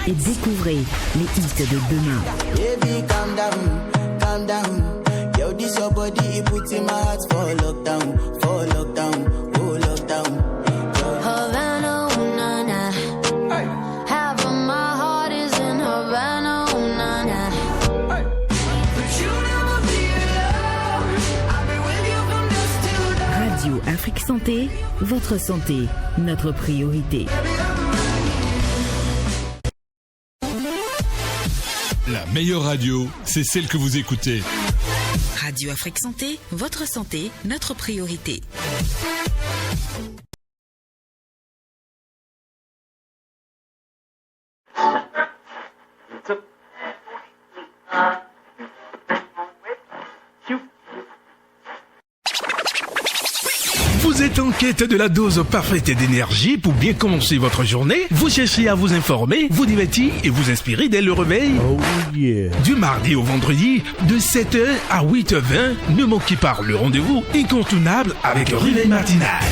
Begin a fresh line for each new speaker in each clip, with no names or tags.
Et découvrez les hits de demain.
Baby, calm down, calm down. Yo, this your body, it puts in my heart for lockdown, oh lockdown.
Havana, ooh, na, na. Half of my heart is in Havana, ooh, na, na. But you never be alone. I've been with you from dusk till dawn.
Radio Afrique Santé, votre santé, notre priorité.
La meilleure radio, c'est celle que vous écoutez.
Radio Afrique Santé, votre santé, notre priorité.
Vous êtes en quête de la dose parfaite d'énergie pour bien commencer votre journée? Vous cherchez à vous informer, vous divertir et vous inspirer dès le réveil?
Oh yeah!
Du mardi au vendredi, de 7h à 8h20, ne manquez pas le rendez-vous incontournable avec le réveil matinal.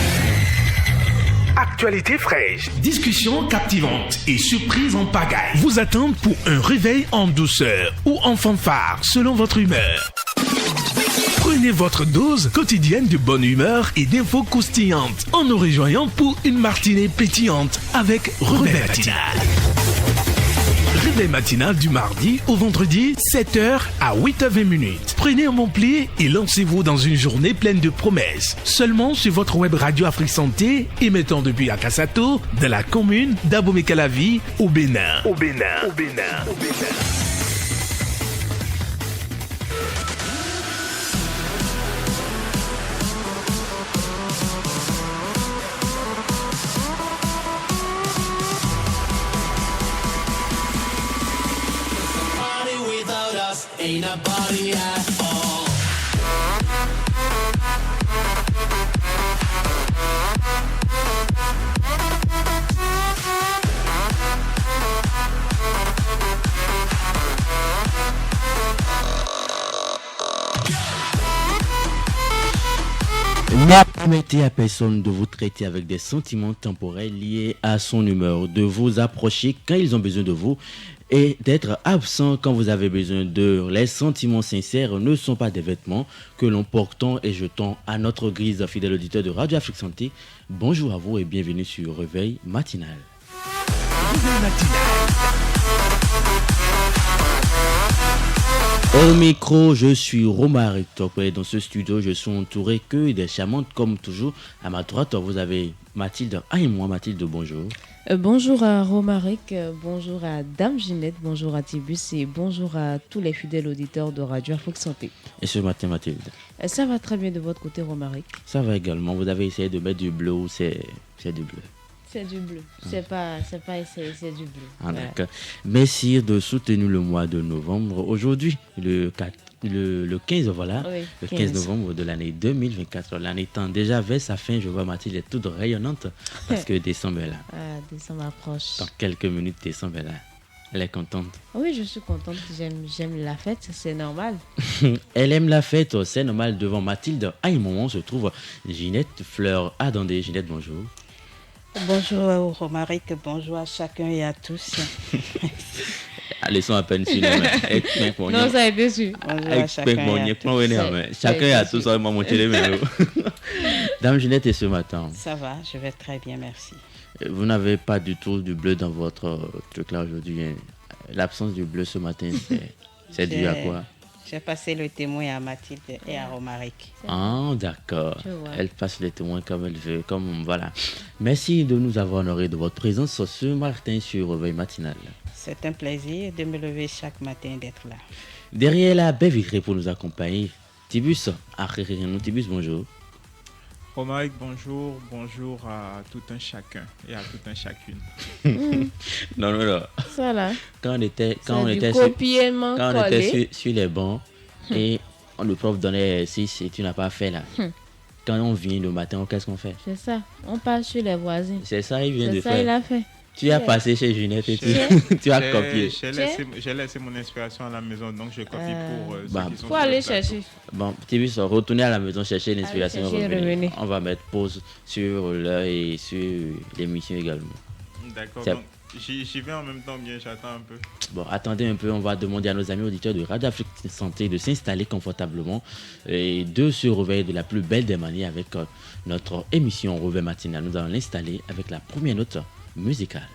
Actualité fraîche, discussions captivantes et surprises en pagaille vous attendent pour un réveil en douceur ou en fanfare selon votre humeur. Prenez votre dose quotidienne de bonne humeur et d'infos croustillantes en nous rejoignant pour une matinée pétillante avec Réveil Matinal. Réveil matinal du mardi au vendredi, 7h à 8h20. Prenez un bon pli et lancez-vous dans une journée pleine de promesses. Seulement sur votre web Radio Afrique Santé, émettant depuis Akasato, dans la commune d'Abomey-Calavi, au Bénin.
Ain't a party at all.
Ne permettez à personne de vous traiter avec des sentiments temporels liés à son humeur, de vous approcher quand ils ont besoin de vous et d'être absent quand vous avez besoin d'eux. Les sentiments sincères ne sont pas des vêtements que l'on porte et jetons à notre grise. Fidèle auditeur de Radio Afrique Santé, bonjour à vous et bienvenue sur Réveil Matinal.
Réveil Matinal.
Au micro, je suis Romaric Top et dans ce studio, je suis entouré que des charmantes comme toujours. À ma droite, vous avez Mathilde. Ah et moi, Mathilde, bonjour.
Bonjour à Romaric, bonjour à Dame Ginette, bonjour à Tibus et bonjour à tous les fidèles auditeurs de Radio Afrique Santé.
Et ce matin, Mathilde?
Ça va très bien de votre côté, Romaric?
Ça va également. Vous avez essayé de mettre du bleu ou c'est du bleu?
C'est du bleu. C'est pas essayer, c'est du bleu.
Ah, voilà. D'accord. Merci de soutenir le mois de novembre. Aujourd'hui, le 15, voilà,
oui,
le 15 novembre de l'année 2024. L'année tend déjà vers sa fin. Je vois Mathilde est toute rayonnante parce que décembre est là.
Ah, décembre approche.
Dans quelques minutes, décembre est là. Elle est contente.
Oui, je suis contente. J'aime la fête, c'est normal.
Elle aime la fête, c'est normal. Devant Mathilde, à un moment se trouve Ginette Fleur Adandé. Ginette, bonjour.
Bonjour Romaric, bonjour à chacun et à tous.
Allez, sont à peine sur
non, ça a été su.
Bonjour à chacun et à tous.
Chacun et à tous, ça va monter les mains. Dame Ginette, et ce matin?
Ça va, je vais très bien, merci.
Vous n'avez pas du tout du bleu dans votre truc là aujourd'hui. L'absence du bleu ce matin, c'est dû à quoi?
J'ai passé le témoin à Mathilde et à Romaric.
Ah, d'accord. Elle passe le témoin comme elle veut. Voilà. Merci de nous avoir honoré de votre présence ce matin sur Réveil Matinal.
C'est un plaisir de me lever chaque matin d'être là.
Derrière la belle vitrée pour nous accompagner, Tibus. Tibus, bonjour.
Romaric, bonjour à tout un chacun et à tout un chacune.
Non.
Ça là.
Quand on était sur les bancs et le prof donnait 6 et tu n'as pas fait là. Quand on vient le matin, qu'est-ce qu'on fait?
C'est ça. On passe chez les voisins.
C'est ça, il vient de faire.
C'est ça, il a fait.
Tu as passé chez Ginette et tu as copié.
J'ai laissé mon inspiration à la maison, donc je copie pour ceux qui sont.
Faut aller chercher.
Bon, Tibus, retournez à la maison chercher l'inspiration. On va mettre pause sur l'heure et sur l'émission également.
D'accord,
C'est-
donc j'y vais en même temps, bien, j'attends un peu.
Bon, attendez un peu, on va demander à nos amis auditeurs de Radio Afrique Santé de s'installer confortablement et de se réveiller de la plus belle des manières avec notre émission Réveil matinal. Nous allons l'installer avec la première note musicale.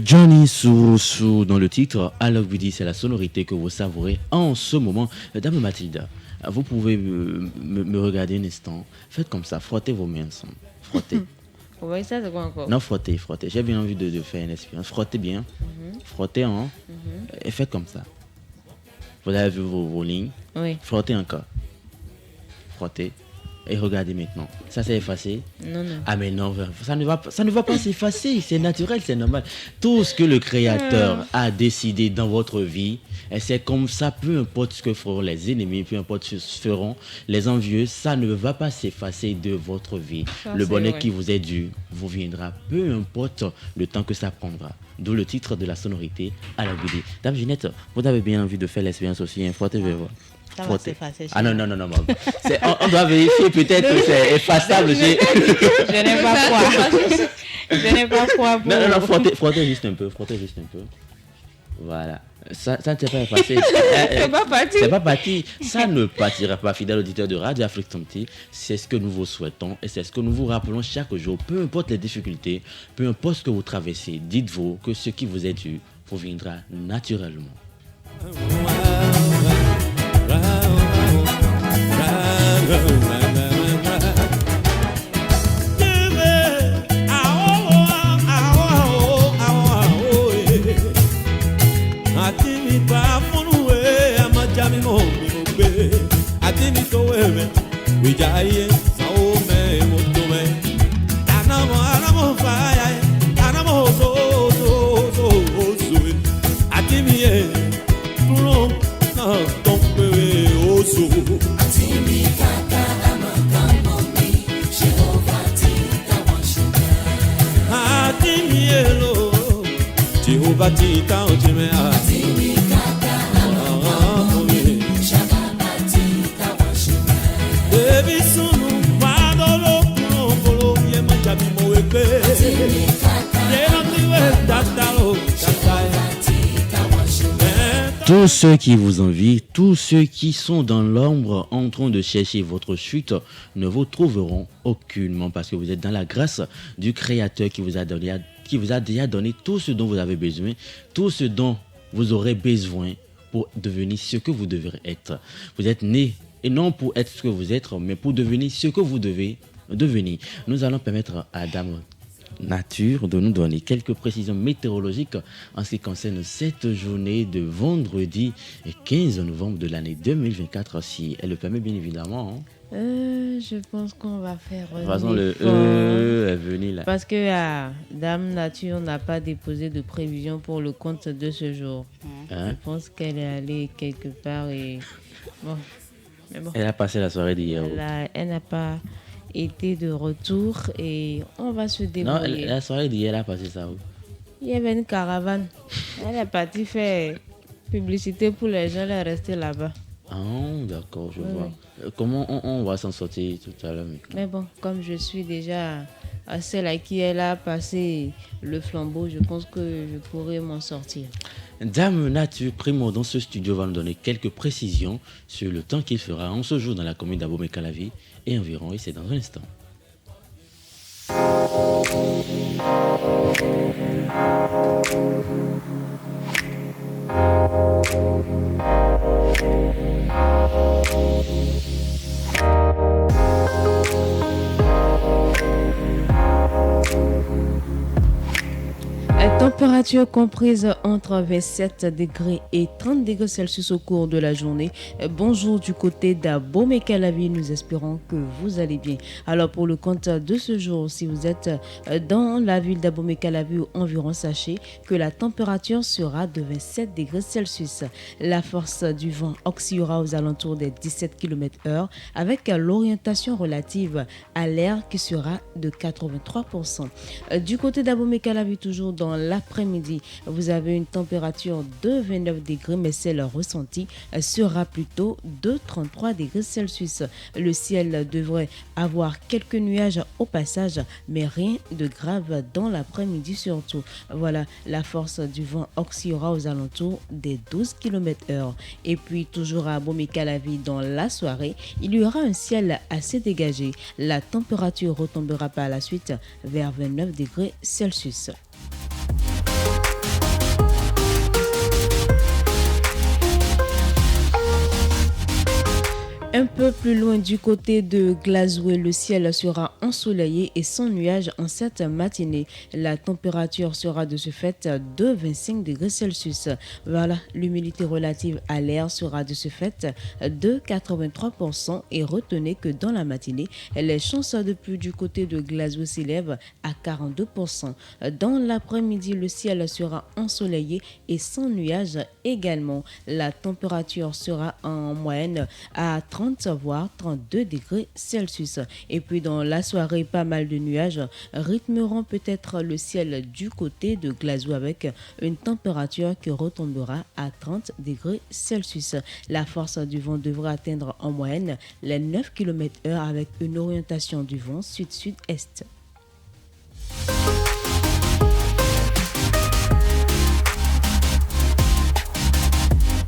Johnny Sou dans le titre I Love You, c'est la sonorité que vous savourez en ce moment. Dame Mathilda, vous pouvez me regarder un instant. Faites comme ça, frottez vos mains ensemble. Frottez.
Oui, ça c'est quoi encore?
Non, frottez. J'ai bien envie de faire une expérience. Frottez bien. Frottez, hein. Et faites comme ça. Vous avez vu vos lignes.
Oui.
Frottez encore. Frottez. Et regardez maintenant. Ça c'est effacé?
Non.
Ah mais non, ça ne va pas s'effacer. C'est naturel, c'est normal. Tout ce que le Créateur a décidé dans votre vie, et c'est comme ça, peu importe ce que feront les ennemis, peu importe ce que feront les envieux, ça ne va pas s'effacer de votre vie.
Ça,
le bonheur
vrai.
qui vous est dû vous viendra, peu importe le temps que ça prendra. D'où le titre de la sonorité à la BD. Dame Ginette, vous avez bien envie de faire l'expérience aussi, hein? Frottez, je vais voir.
Ça va s'effacer.
Ah non. On doit vérifier peut-être que c'est effaçable.
Je n'ai pas foi. Je n'ai pas foi.
Non, frottez juste un peu. Voilà. Ça ne s'est pas effacé. C'est pas parti. Ça ne partira pas, fidèle auditeur de Radio Afrique Santé. C'est ce que nous vous souhaitons et c'est ce que nous vous rappelons chaque jour. Peu importe les difficultés, peu importe ce que vous traversez, dites-vous que ce qui vous est dû vous viendra naturellement. Tous ceux qui vous envient, tous ceux qui sont dans l'ombre en train de chercher votre chute ne vous trouveront aucunement parce que vous êtes dans la grâce du Créateur qui vous a déjà donné tout ce dont vous avez besoin, tout ce dont vous aurez besoin pour devenir ce que vous devrez être. Vous êtes né et non pour être ce que vous êtes, mais pour devenir ce que vous devez devenir. Nous allons permettre à Dame Nature de nous donner quelques précisions météorologiques en ce qui concerne cette journée de vendredi 15 novembre de l'année 2024, si elle le permet bien évidemment.
Je pense qu'on va faire
De toute façon, le est venu là.
parce que Dame Nature n'a pas déposé de prévision pour le compte de ce jour.
Hein?
Je pense qu'elle est allée quelque part et bon. Mais bon.
Elle a passé la soirée d'hier.
Elle n'a pas été de retour et on va se
Non,
débrouiller.
la soirée d'hier, elle a passé ça où?
Il y avait une caravane. Elle est partie faire publicité pour les gens, elle est restée là-bas.
Ah, d'accord, je
Oui,
vois. Comment on va s'en sortir tout à l'heure?
Mais bon, comme je suis déjà à celle à qui elle a passé le flambeau, je pense que je pourrai m'en sortir.
Dame Nature Primo dans ce studio va nous donner quelques précisions sur le temps qu'il fera en ce jour dans la commune d'Abomey-Calavi et environ, et c'est dans un instant.
Température comprise entre 27 degrés et 30 degrés Celsius au cours de la journée. Bonjour du côté d'Abomey-Calavi, nous espérons que vous allez bien. Alors pour le compte de ce jour, si vous êtes dans la ville d'Abomey-Calavi ou environ, sachez que la température sera de 27 degrés Celsius. La force du vent oscillera aux alentours des 17 km/h avec l'orientation relative à l'air qui sera de 83%. Du côté d'Abomey-Calavi, toujours dans l'après-midi, vous avez une température de 29 degrés, mais celle ressentie sera plutôt de 33 degrés Celsius. Le ciel devrait avoir quelques nuages au passage, mais rien de grave dans l'après-midi surtout. Voilà, la force du vent oscillera aux alentours des 12 km/h. Et puis, toujours à Abomey-Calavi, dans la soirée, il y aura un ciel assez dégagé. La température retombera par la suite vers 29 degrés Celsius. Un peu plus loin du côté de Glasgow, le ciel sera ensoleillé et sans nuages en cette matinée. La température sera de ce fait de 25 degrés Celsius. Voilà, l'humidité relative à l'air sera de ce fait de 83% et retenez que dans la matinée, les chances de pluie du côté de Glasgow s'élèvent à 42%. Dans l'après-midi, le ciel sera ensoleillé et sans nuages également. La température sera en moyenne à 30 voire 32 degrés Celsius. Et puis dans la soirée, pas mal de nuages rythmeront peut-être le ciel du côté de Glasgow avec une température qui retombera à 30 degrés Celsius. La force du vent devrait atteindre en moyenne les 9 km/h avec une orientation du vent sud-sud-est.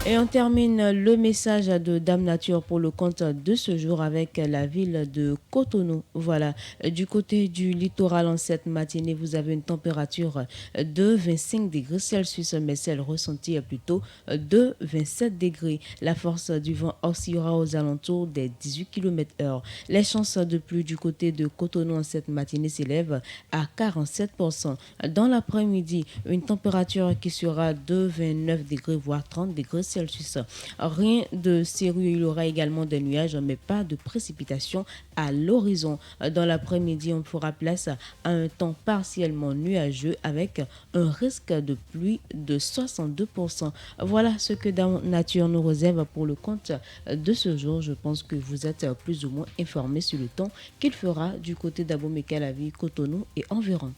Et on termine le message de Dame Nature pour le compte de ce jour avec la ville de Cotonou. Voilà, du côté du littoral en cette matinée, vous avez une température de 25 degrés Celsius, mais celle ressentie est plutôt de 27 degrés. La force du vent oscillera aux alentours des 18 km/h. Les chances de pluie du côté de Cotonou en cette matinée s'élèvent à 47%. Dans l'après-midi, une température qui sera de 29 degrés voire 30 degrés Celsius. Rien de sérieux, il y aura également des nuages, mais pas de précipitations à l'horizon. Dans l'après-midi, on fera place à un temps partiellement nuageux avec un risque de pluie de 62%. Voilà ce que Dame Nature nous réserve pour le compte de ce jour. Je pense que vous êtes plus ou moins informés sur le temps qu'il fera du côté d'Abomey-Calavi, Cotonou et environ.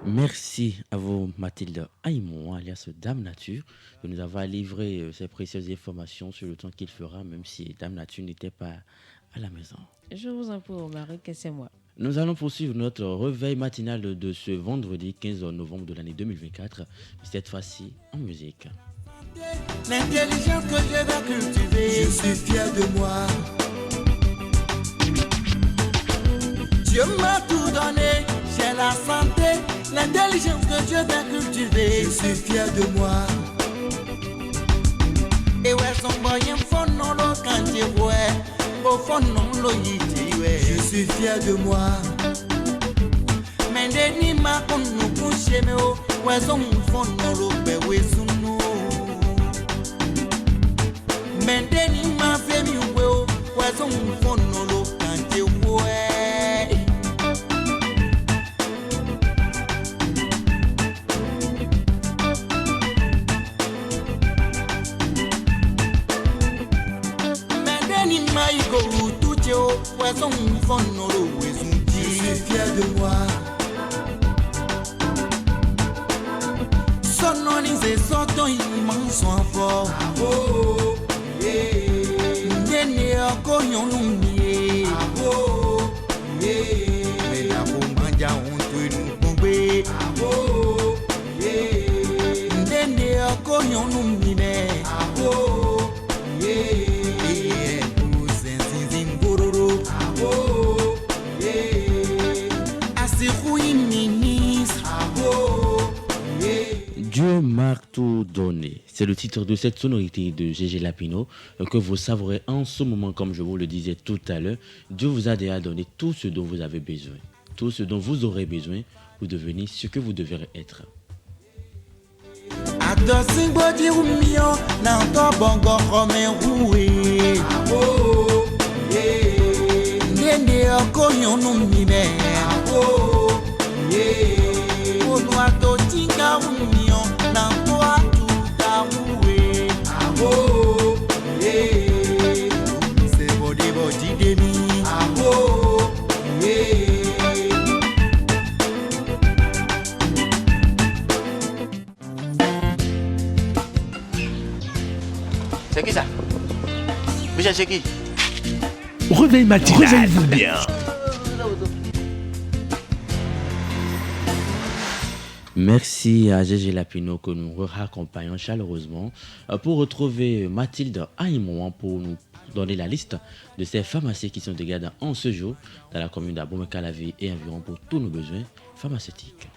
Merci à vous, Mathilde Aïmon, alias Dame Nature, de nous avoir livré ces précieuses informations sur le temps qu'il fera, même si Dame Nature n'était pas à la maison.
Je vous en prie, Marie, que c'est moi.
Nous allons poursuivre notre réveil matinal de ce vendredi 15 novembre de l'année 2024, cette fois-ci en musique.
L'intelligence que je vais cultiver, je suis fier de moi. Dieu m'a tout donné, j'ai la santé, l'intelligence que je vais cultiver, je suis fier de moi. Et ouais, son moyen fond non Je suis fier de moi. Mendeni ma konu kusheme o wezo mfono robe wezunu. Mendeni ma femi we o wezo mfono ro kante we. Mendeni ma igo tuche o wezo mfono ro wezunu. Je suis fier de moi. Sonorize soto imanso afo. Oh, yeah. Ndene akoyon lumie. Oh, yeah. Me la bo manja onto enu gbogbe. Oh, yeah. Ndene akoyon lumie me. Oh, yeah. Bulu sensin ngororo. Oh, yeah. Asiku iminis. Oh, yeah.
Dieu m'a tout donné. C'est le titre de cette sonorité de Gégé Lapino que vous savourez en ce moment, comme je vous le disais tout à l'heure. Dieu vous a déjà donné tout ce dont vous avez besoin, tout ce dont vous aurez besoin pour devenir ce que vous devrez être.
C'est qui ça? Michel, c'est qui?
Réveil matinal. Réveillez-vous bien.
Merci à Gégé Lapino que nous raccompagnons chaleureusement pour retrouver Mathilde Aïmouan pour nous donner la liste de ces pharmacies qui sont de garde en ce jour dans la commune d'Abomey-Calavi et environ pour tous nos besoins pharmaceutiques.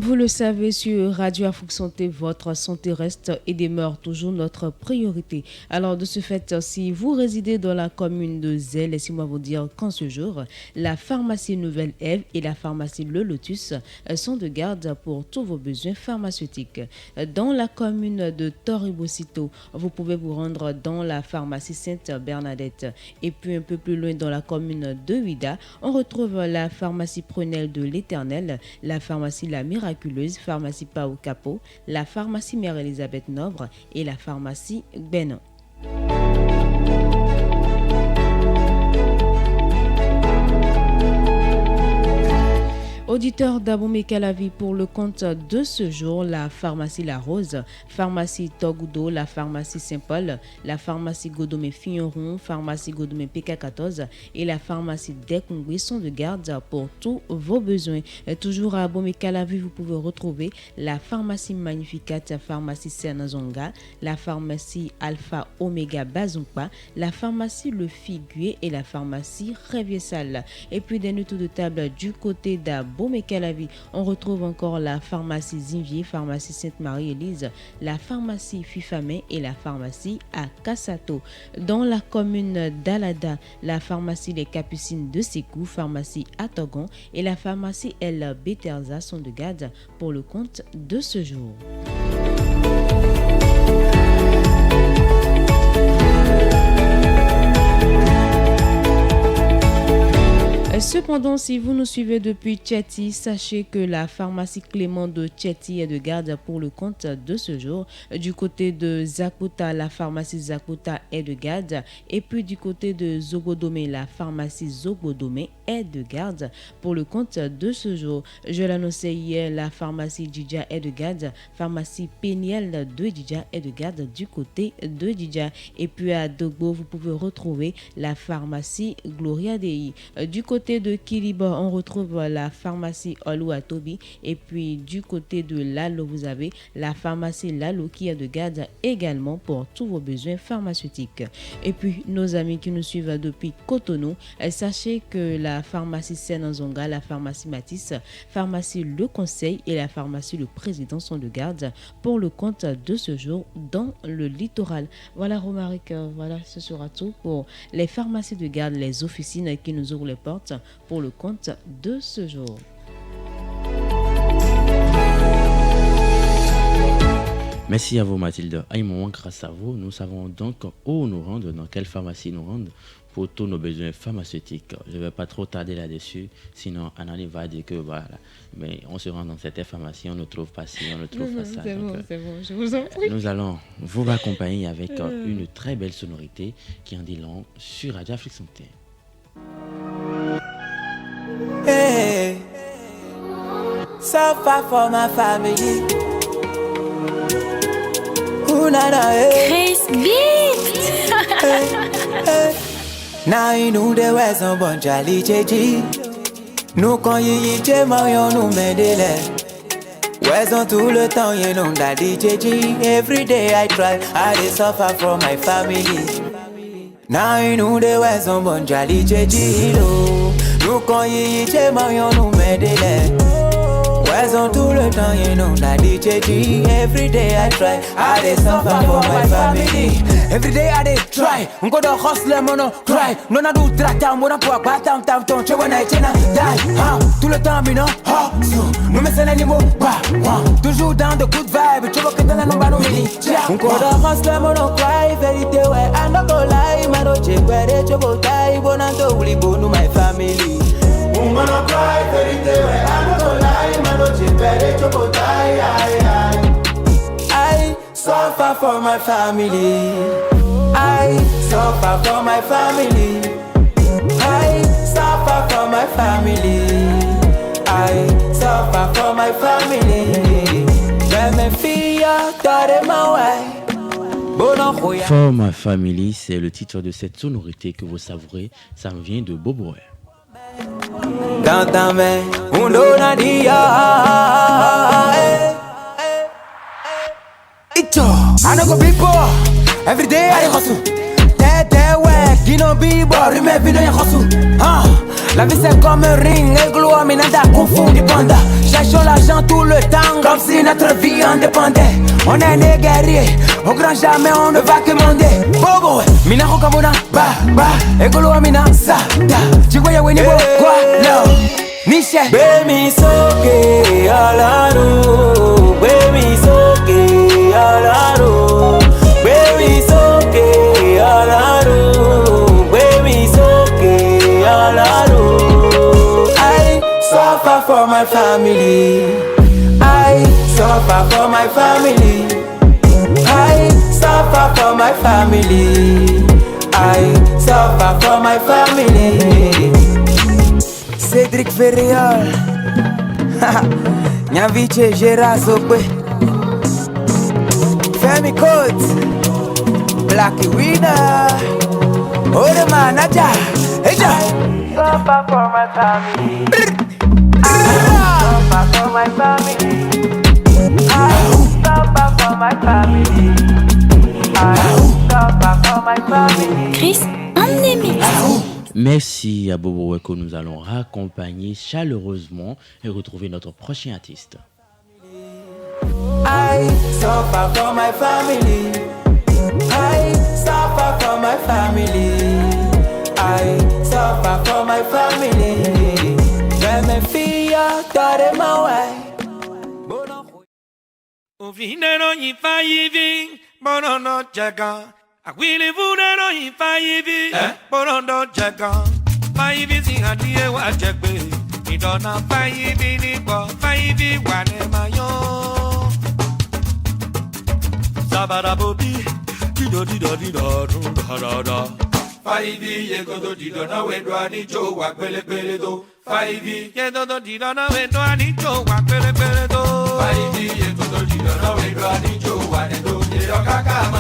Vous le savez, sur Radio Afrique Santé, votre santé reste et demeure toujours notre priorité. Alors, de ce fait, si vous résidez dans la commune de Zell, laissez-moi vous dire qu'en ce jour, la pharmacie Nouvelle-Ève et la pharmacie Le Lotus sont de garde pour tous vos besoins pharmaceutiques. Dans la commune de Toribocito, vous pouvez vous rendre dans la pharmacie Sainte-Bernadette. Et puis, un peu plus loin, dans la commune de Huida, on retrouve la pharmacie Prunelle de l'Éternel, la pharmacie La Miraculeuse, pharmacie Pau Capo, la pharmacie Mère-Elisabeth Novre et la pharmacie Benon. Auditeur d'Abomey-Calavi, pour le compte de ce jour, la pharmacie La Rose, pharmacie Togoudo, la pharmacie Saint-Paul, la pharmacie Godomé-Figneron, pharmacie Godomé-PK14 et la pharmacie Dekongui sont de garde pour tous vos besoins. Toujours à Abomey-Calavi, vous pouvez retrouver la pharmacie Magnificat, la pharmacie Sernazonga, la pharmacie Alpha Omega Bazumpa, la pharmacie Le Figuier et la pharmacie Révier-Salle. Et puis des notes de table du côté d'Abomey-Calavi, on retrouve encore la pharmacie Zinvier, pharmacie Sainte-Marie-Élise, la pharmacie Fifamé et la pharmacie Akasato. Dans la commune d'Alada, la pharmacie Les Capucines de Sékou, pharmacie Atogon et la pharmacie El Beterza sont de garde pour le compte de ce jour. Cependant, si vous nous suivez depuis Tcheti, sachez que la pharmacie Clément de Tcheti est de garde pour le compte de ce jour. Du côté de Zakuta, la pharmacie Zakuta est de garde. Et puis du côté de Zogodomé, la pharmacie Zogodomé est de garde pour le compte de ce jour. Je l'annonçais hier, la pharmacie Djidja est de garde. Pharmacie Péniel de Djidja est de garde du côté de Djidja. Et puis à Dogbo, vous pouvez retrouver la pharmacie Gloria Dei. Du côté côté de Kiliba, on retrouve la pharmacie Olou à Tobi. Et puis du côté de Lalo, vous avez la pharmacie Lalo qui a de garde également pour tous vos besoins pharmaceutiques. Et puis nos amis qui nous suivent depuis Cotonou, sachez que la pharmacie Senanzonga, la pharmacie Matisse, pharmacie Le Conseil et la pharmacie Le Président sont de garde pour le compte de ce jour dans le littoral. Voilà Romaric, voilà, ce sera tout pour les pharmacies de garde, les officines qui nous ouvrent les portes pour le compte de ce jour.
Merci à vous Mathilde. À un moment, grâce à vous, nous savons donc où nous rendre, dans quelle pharmacie nous rendre pour tous nos besoins pharmaceutiques. Je ne vais pas trop tarder là-dessus, sinon Anani va dire que voilà, mais on se rend dans cette pharmacie, on ne trouve pas ci, on ne trouve pas ça.
C'est bon, je vous en prie.
Nous allons vous accompagner avec une très belle sonorité qui en dit long sur Radio Afrique Santé.
Hey, so far for my family. Ooh, na, na, hey.
Chris Beat.
Hey, hey. Now you know there was some bunch of JG. Nous quand y est marion nous medele. Where's tout le temps you know that JG. Every day I try, I dey suffer from my family. Now you know there was some bunch of JG. Nous quand y est marion nous medele. Where's tout le temps you know that JG. Every day I try, I dey suffer for my family. Every day I dey try, go to hustle, mono cry. No na do trata, mono po akwa tam che when I chena die. Tout le temps me no hustle, no me send any more ba. Toujours dans de good vibe, tu vois que t'en as no bano mini. Go to hustle, mono cry, vérité ouais, I no go lie, mano che kwere chobo tai, bonando uli bonu my family. Mono cry, vérité ouais, I no go lie, mano che kwere chobo tai, I suffer for my family. I suffer for my family. I suffer for my family. I suffer for my family.
For my family, c'est le titre de cette sonorité que vous savourez. Ça me vient de Bobo.
Dans ta main, on donne à dire. I don't go be poor. Every day I hustle. T'es ouais, qui n'ont be boy, mais vie de hustle. La vie c'est comme un ring, et gloire, mais nada confond panda. Cherchons l'argent tout le temps, comme si notre vie en dépendait. On est des guerriers, au grand jamais on ne va que demander. Bobo, mina rokamona, ba, et gloire, mina sa, da. Tu vois, y'a winnie bo, quoi, no. Niche, baby, soke, alaro, baby, soke, alaro, baby, soke, alaro, baby, soke, alaro. I suffer for my family. I suffer for my family. I suffer for my family. I suffer for my family. Cédric Ferriol, Nyaviche Gérard Zopé, Femi Coates, Blacky Winner, Odema Naja, Eja. Suffer for my family. I suffer for my family. I suffer for my family. I suffer for my family.
Chris, emmenez-moi.
Merci à Bobo que nous allons raccompagner chaleureusement et retrouver notre prochain artiste.
I suffer for my family. I suffer for my family. I suffer for my family. Let me feel your thought in my way.
Uvinero yifa yivi, bonono jaga. Akwili vunero yifa yivi, bonono jaga. Fayivi singadie wa jegbe. Idona fayivi nipo, fayivi wane mayo. Sabara bobi, dido dido dido da da. Fayivi yegodo dido na wedwa ni jo wa pele pele do. Fayivi yegodo dido na wedwa ni jo wa pele pele do. Fayivi yegodo dido na wedwa ni jo wa ne do. Dido kaka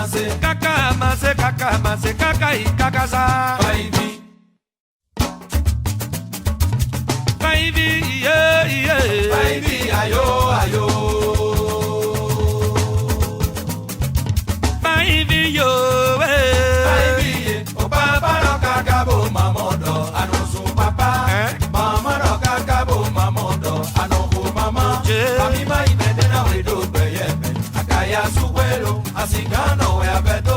mase kaka i kaka sa. Fayivi Amima imedena wedo beyebe Akaya suwelo Asigano we abedo.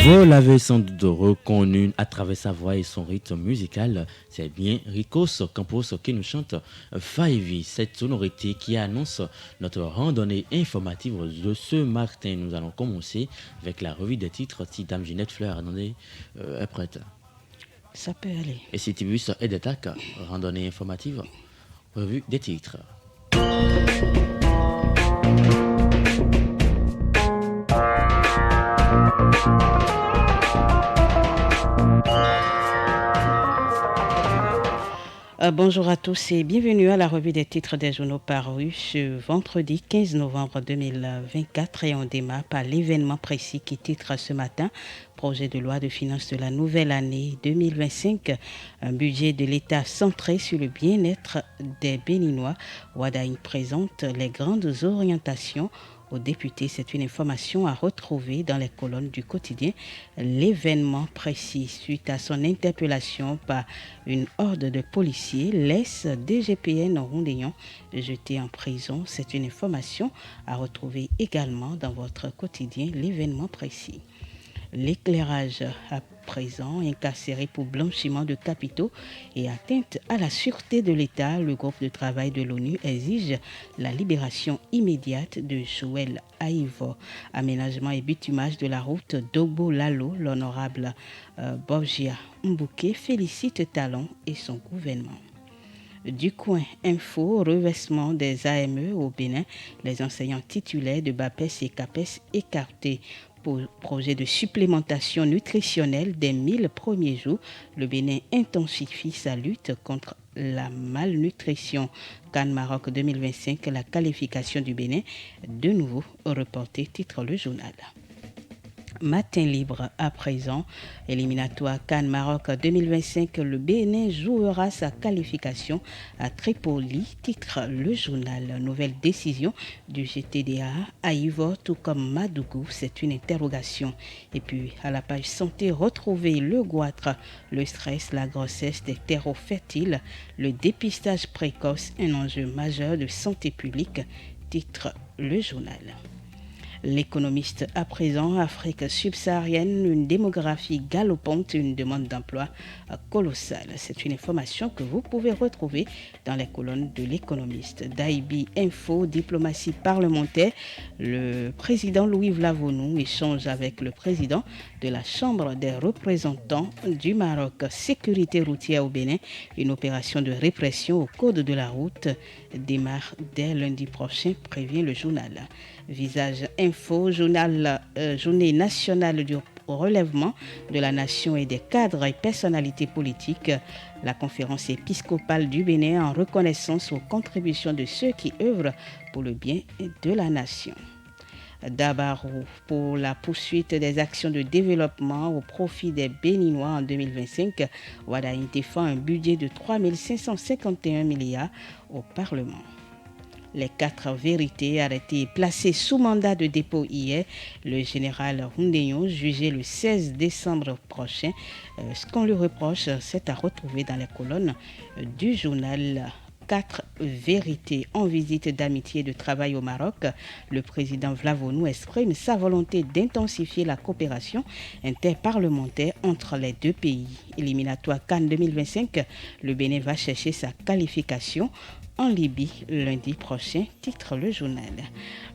Vous l'avez sans doute reconnu à travers sa voix et son rythme musical. C'est bien Ricos Campos qui nous chante Five, cette sonorité qui annonce notre randonnée informative de ce matin. Nous allons commencer avec la revue des titres. Si Dame Ginette Fleur est prête.
Ça peut aller.
Et si Tibus est d'attaque, randonnée informative, revue des titres.
Bonjour à tous et bienvenue à la revue des titres des journaux parus ce vendredi 15 novembre 2024 et on démarre par l'événement précis qui titre ce matin projet de loi de finances de la nouvelle année 2025, un budget de l'État centré sur le bien-être des Béninois. Wadaï présente les grandes orientations aux députés. C'est une information à retrouver dans les colonnes du quotidien. L'événement précis, suite à son interpellation par une horde de policiers, laisse DGPN Rondéon jeté en prison. C'est une information à retrouver également dans votre quotidien. L'événement précis. L'éclairage à présent incarcéré pour blanchiment de capitaux et atteinte à la sûreté de l'État. Le groupe de travail de l'ONU exige la libération immédiate de Joël Aïvo. Aménagement et bitumage de la route Dogbo-Lalo, l'honorable Borgia Mbouké félicite Talon et son gouvernement. Du coin info, revêtement des AME au Bénin, les enseignants titulaires de BAPES et CAPES écartés. Pour projet de supplémentation nutritionnelle des 1000 premiers jours, le Bénin intensifie sa lutte contre la malnutrition. CAN Maroc 2025, la qualification du Bénin, de nouveau reportée, titre le journal. Matin libre à présent, éliminatoire CAN Maroc 2025, le Bénin jouera sa qualification à Tripoli, titre le journal. Nouvelle décision du GTDA à Ivor, tout comme Madougou, c'est une interrogation. Et puis à la page santé, retrouver le goitre, le stress, la grossesse des terreaux fertiles, le dépistage précoce, un enjeu majeur de santé publique, titre le journal. L'économiste à présent, Afrique subsaharienne, une démographie galopante, une demande d'emploi colossale. C'est une information que vous pouvez retrouver dans les colonnes de l'économiste. Daibi Info, diplomatie parlementaire, le président Louis Vlavonou échange avec le président de la Chambre des représentants du Maroc. Sécurité routière au Bénin, une opération de répression au code de la route démarre dès lundi prochain, prévient le journal. Visage Info, journée nationale du relèvement de la nation et des cadres et personnalités politiques. La conférence épiscopale du Bénin en reconnaissance aux contributions de ceux qui œuvrent pour le bien de la nation. Dabarou pour la poursuite des actions de développement au profit des Béninois en 2025. Wadaï défend un budget de 3 551 milliards au Parlement. Les 4 vérités arrêtées et placées sous mandat de dépôt hier. Le général Rondéon, jugé le 16 décembre prochain. Ce qu'on lui reproche, c'est à retrouver dans les colonnes du journal. 4 vérités. En visite d'amitié et de travail au Maroc, le président Vlavonou exprime sa volonté d'intensifier la coopération interparlementaire entre les deux pays. Éliminatoire CAN 2025, le Bénin va chercher sa qualification en Libye lundi prochain, titre le journal.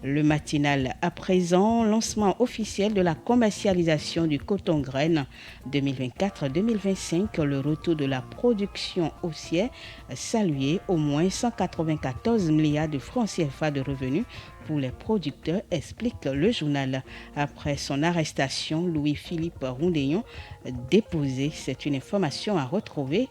Le matinal à présent, lancement officiel de la commercialisation du coton-graine 2024-2025, le retour de la production haussière salué, au moins 194 milliards de francs CFA de revenus pour les producteurs, explique le journal. Après son arrestation, Louis-Philippe Rondéon déposé. C'est une information à retrouver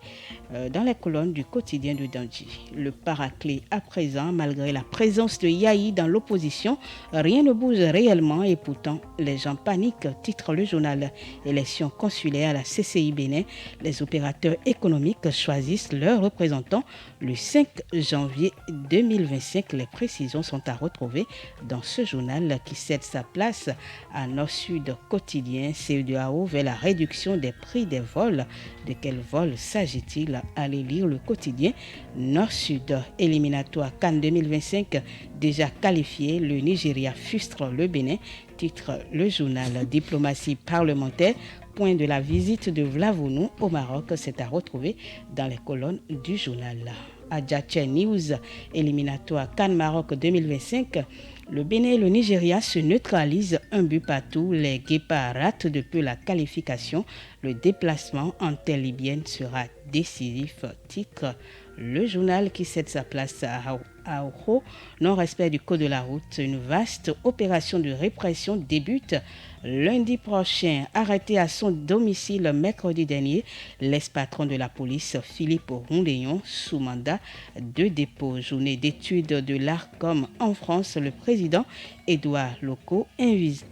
dans les colonnes du quotidien de Dandji. Le paraclet à présent, malgré la présence de Yahi dans l'opposition, rien ne bouge réellement et pourtant les gens paniquent, titre le journal. Élection consulaire à la CCI Bénin, les opérateurs économiques choisissent leurs représentants le 5 janvier 2025. Les précisions sont à retrouver dans ce journal qui cède sa place à Nord-Sud quotidien. CEDEAO vers la réduction l'augmentation des prix des vols. De quel vol s'agit-il? Allez lire le quotidien Nord-Sud. Éliminatoire CAN 2025 déjà qualifié, le Nigeria frustre le Bénin. Titre le journal. Diplomatie parlementaire. Point de la visite de Vlavonou au Maroc, c'est à retrouver dans les colonnes du journal. Adjache News, éliminatoire CAN Maroc 2025. Le Bénin et le Nigeria se neutralisent un but partout. Les Guépards ratent depuis la qualification. Le déplacement en terre libyenne sera décisif. Titre le journal qui cède sa place à Oho. Non-respect du code de la route. Une vaste opération de répression débute lundi prochain. Arrêté à son domicile mercredi dernier, l'ex-patron de la police, Philippe Rondeillon, sous mandat de dépôt. Journée d'études de l'ARCOM en France. Le président Édouard Locaux invite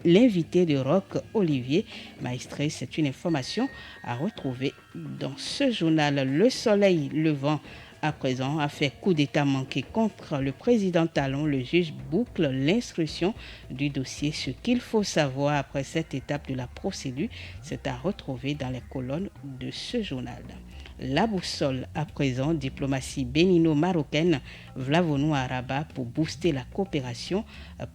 l'invité de Roch, Olivier Maestré. C'est une information à retrouver dans ce journal. Le soleil levant à présent a fait coup d'état manqué contre le président Talon. Le juge boucle l'instruction du dossier. Ce qu'il faut savoir après cette étape de la procédure, c'est à retrouver dans les colonnes de ce journal. La boussole à présent, diplomatie bénino-marocaine, Vlavonou à Rabat pour booster la coopération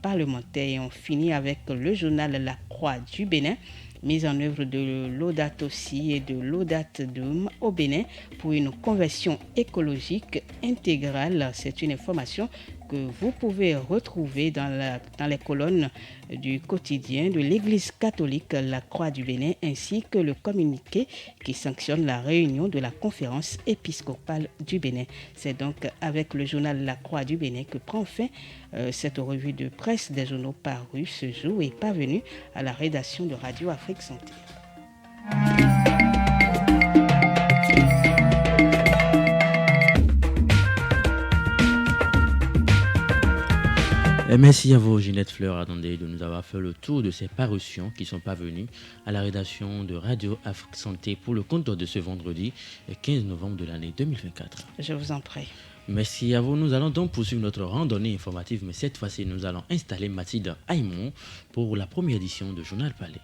parlementaire. Et on finit avec le journal La Croix du Bénin. Mise en œuvre de l'Audate aussi et de l'Audate Doum au Bénin pour une conversion écologique intégrale. C'est une information que vous pouvez retrouver dans les colonnes du quotidien de l'Église catholique La Croix du Bénin ainsi que le communiqué qui sanctionne la réunion de la conférence épiscopale du Bénin. C'est donc avec le journal La Croix du Bénin que prend fin cette revue de presse des journaux parus ce jour et parvenue à la rédaction de Radio Afrique Santé.
Et merci à vous, Ginette Fleur, attendez, de nous avoir fait le tour de ces parutions qui sont parvenues à la rédaction de Radio Afrique Santé pour le compte de ce vendredi 15 novembre de l'année 2024.
Je vous en prie.
Merci à vous. Nous allons donc poursuivre notre randonnée informative, mais cette fois-ci, nous allons installer Mathilde Aymon pour la première édition de Journal Palais.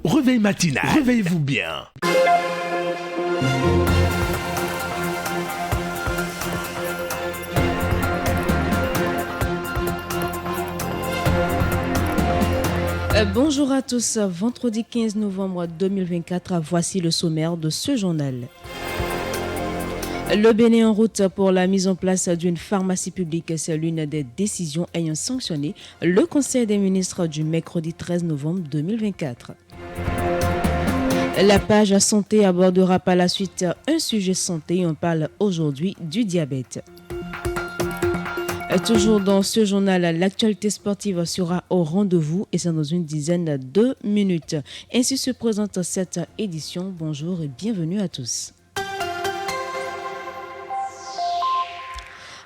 Réveil matinal, réveillez-vous bien.
Bonjour à tous, vendredi 15 novembre 2024, voici le sommaire de ce journal. Le Bénin en route pour la mise en place d'une pharmacie publique, c'est l'une des décisions ayant sanctionné le Conseil des ministres du mercredi 13 novembre 2024. La page santé abordera par la suite un sujet santé. On parle aujourd'hui du diabète. Toujours dans ce journal, l'actualité sportive sera au rendez-vous et c'est dans une dizaine de minutes. Ainsi se présente cette édition. Bonjour et bienvenue à tous.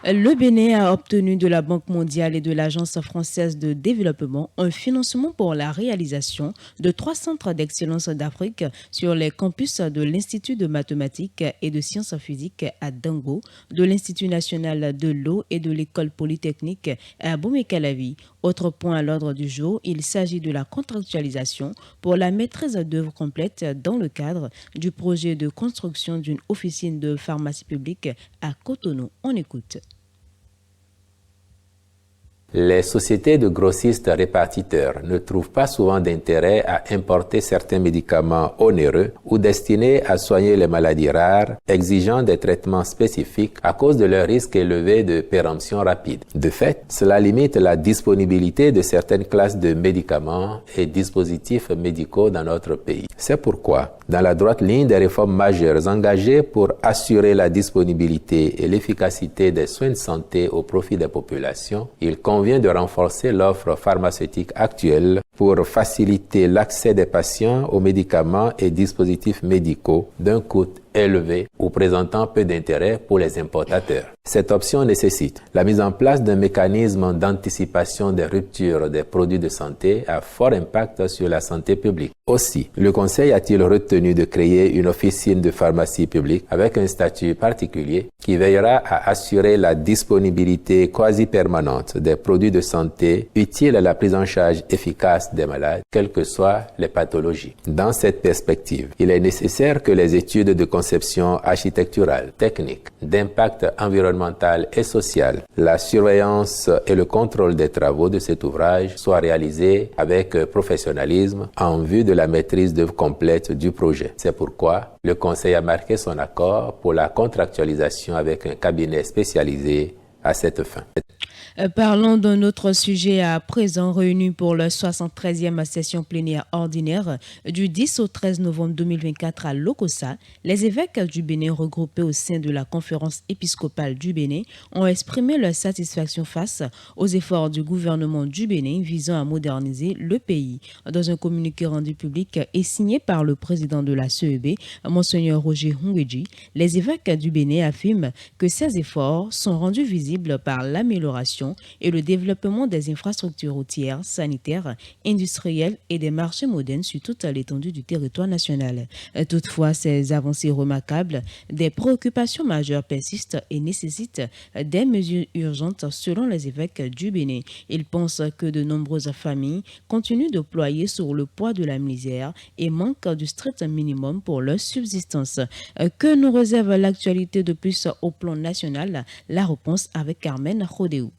Le Bénin a obtenu de la Banque mondiale et de l'Agence française de développement un financement pour la réalisation de 3 centres d'excellence d'Afrique sur les campus de l'Institut de mathématiques et de sciences physiques à Dango, de l'Institut national de l'eau et de l'École polytechnique à Bomé-Calavi. Autre point à l'ordre du jour, il s'agit de la contractualisation pour la maîtrise d'œuvre complète dans le cadre du projet de construction d'une officine de pharmacie publique à Cotonou. On écoute.
Les sociétés de grossistes répartiteurs ne trouvent pas souvent d'intérêt à importer certains médicaments onéreux ou destinés à soigner les maladies rares, exigeant des traitements spécifiques à cause de leur risque élevé de péremption rapide. De fait, cela limite la disponibilité de certaines classes de médicaments et dispositifs médicaux dans notre pays. C'est pourquoi, dans la droite ligne des réformes majeures engagées pour assurer la disponibilité et l'efficacité des soins de santé au profit des populations, il convient de renforcer l'offre pharmaceutique actuelle pour faciliter l'accès des patients aux médicaments et dispositifs médicaux d'un coût élevé ou présentant peu d'intérêt pour les importateurs. Cette option nécessite la mise en place d'un mécanisme d'anticipation des ruptures des produits de santé à fort impact sur la santé publique. Aussi, le Conseil a-t-il retenu de créer une officine de pharmacie publique avec un statut particulier qui veillera à assurer la disponibilité quasi permanente des produits de santé utiles à la prise en charge efficace des malades, quelles que soient les pathologies. Dans cette perspective, il est nécessaire que les études de conception architecturale, technique, d'impact environnemental et social, la surveillance et le contrôle des travaux de cet ouvrage soient réalisés avec professionnalisme en vue de la maîtrise d'œuvre complète du projet. C'est pourquoi le Conseil a marqué son accord pour la contractualisation avec un cabinet spécialisé à cette fin.
Parlons d'un autre sujet à présent, réuni pour la 73e session plénière ordinaire du 10 au 13 novembre 2024 à Lokossa. Les évêques du Bénin regroupés au sein de la conférence épiscopale du Bénin ont exprimé leur satisfaction face aux efforts du gouvernement du Bénin visant à moderniser le pays. Dans un communiqué rendu public et signé par le président de la CEB, Monseigneur Roger Hungweji, les évêques du Bénin affirment que ces efforts sont rendus visibles par l'amélioration et le développement des infrastructures routières, sanitaires, industrielles et des marchés modernes sur toute l'étendue du territoire national. Toutefois, ces avancées remarquables, des préoccupations majeures persistent et nécessitent des mesures urgentes selon les évêques du Bénin. Ils pensent que de nombreuses familles continuent de ployer sur le poids de la misère et manquent du strict minimum pour leur subsistance. Que nous réserve l'actualité de plus au plan national? La réponse avec Carmen Rodéou.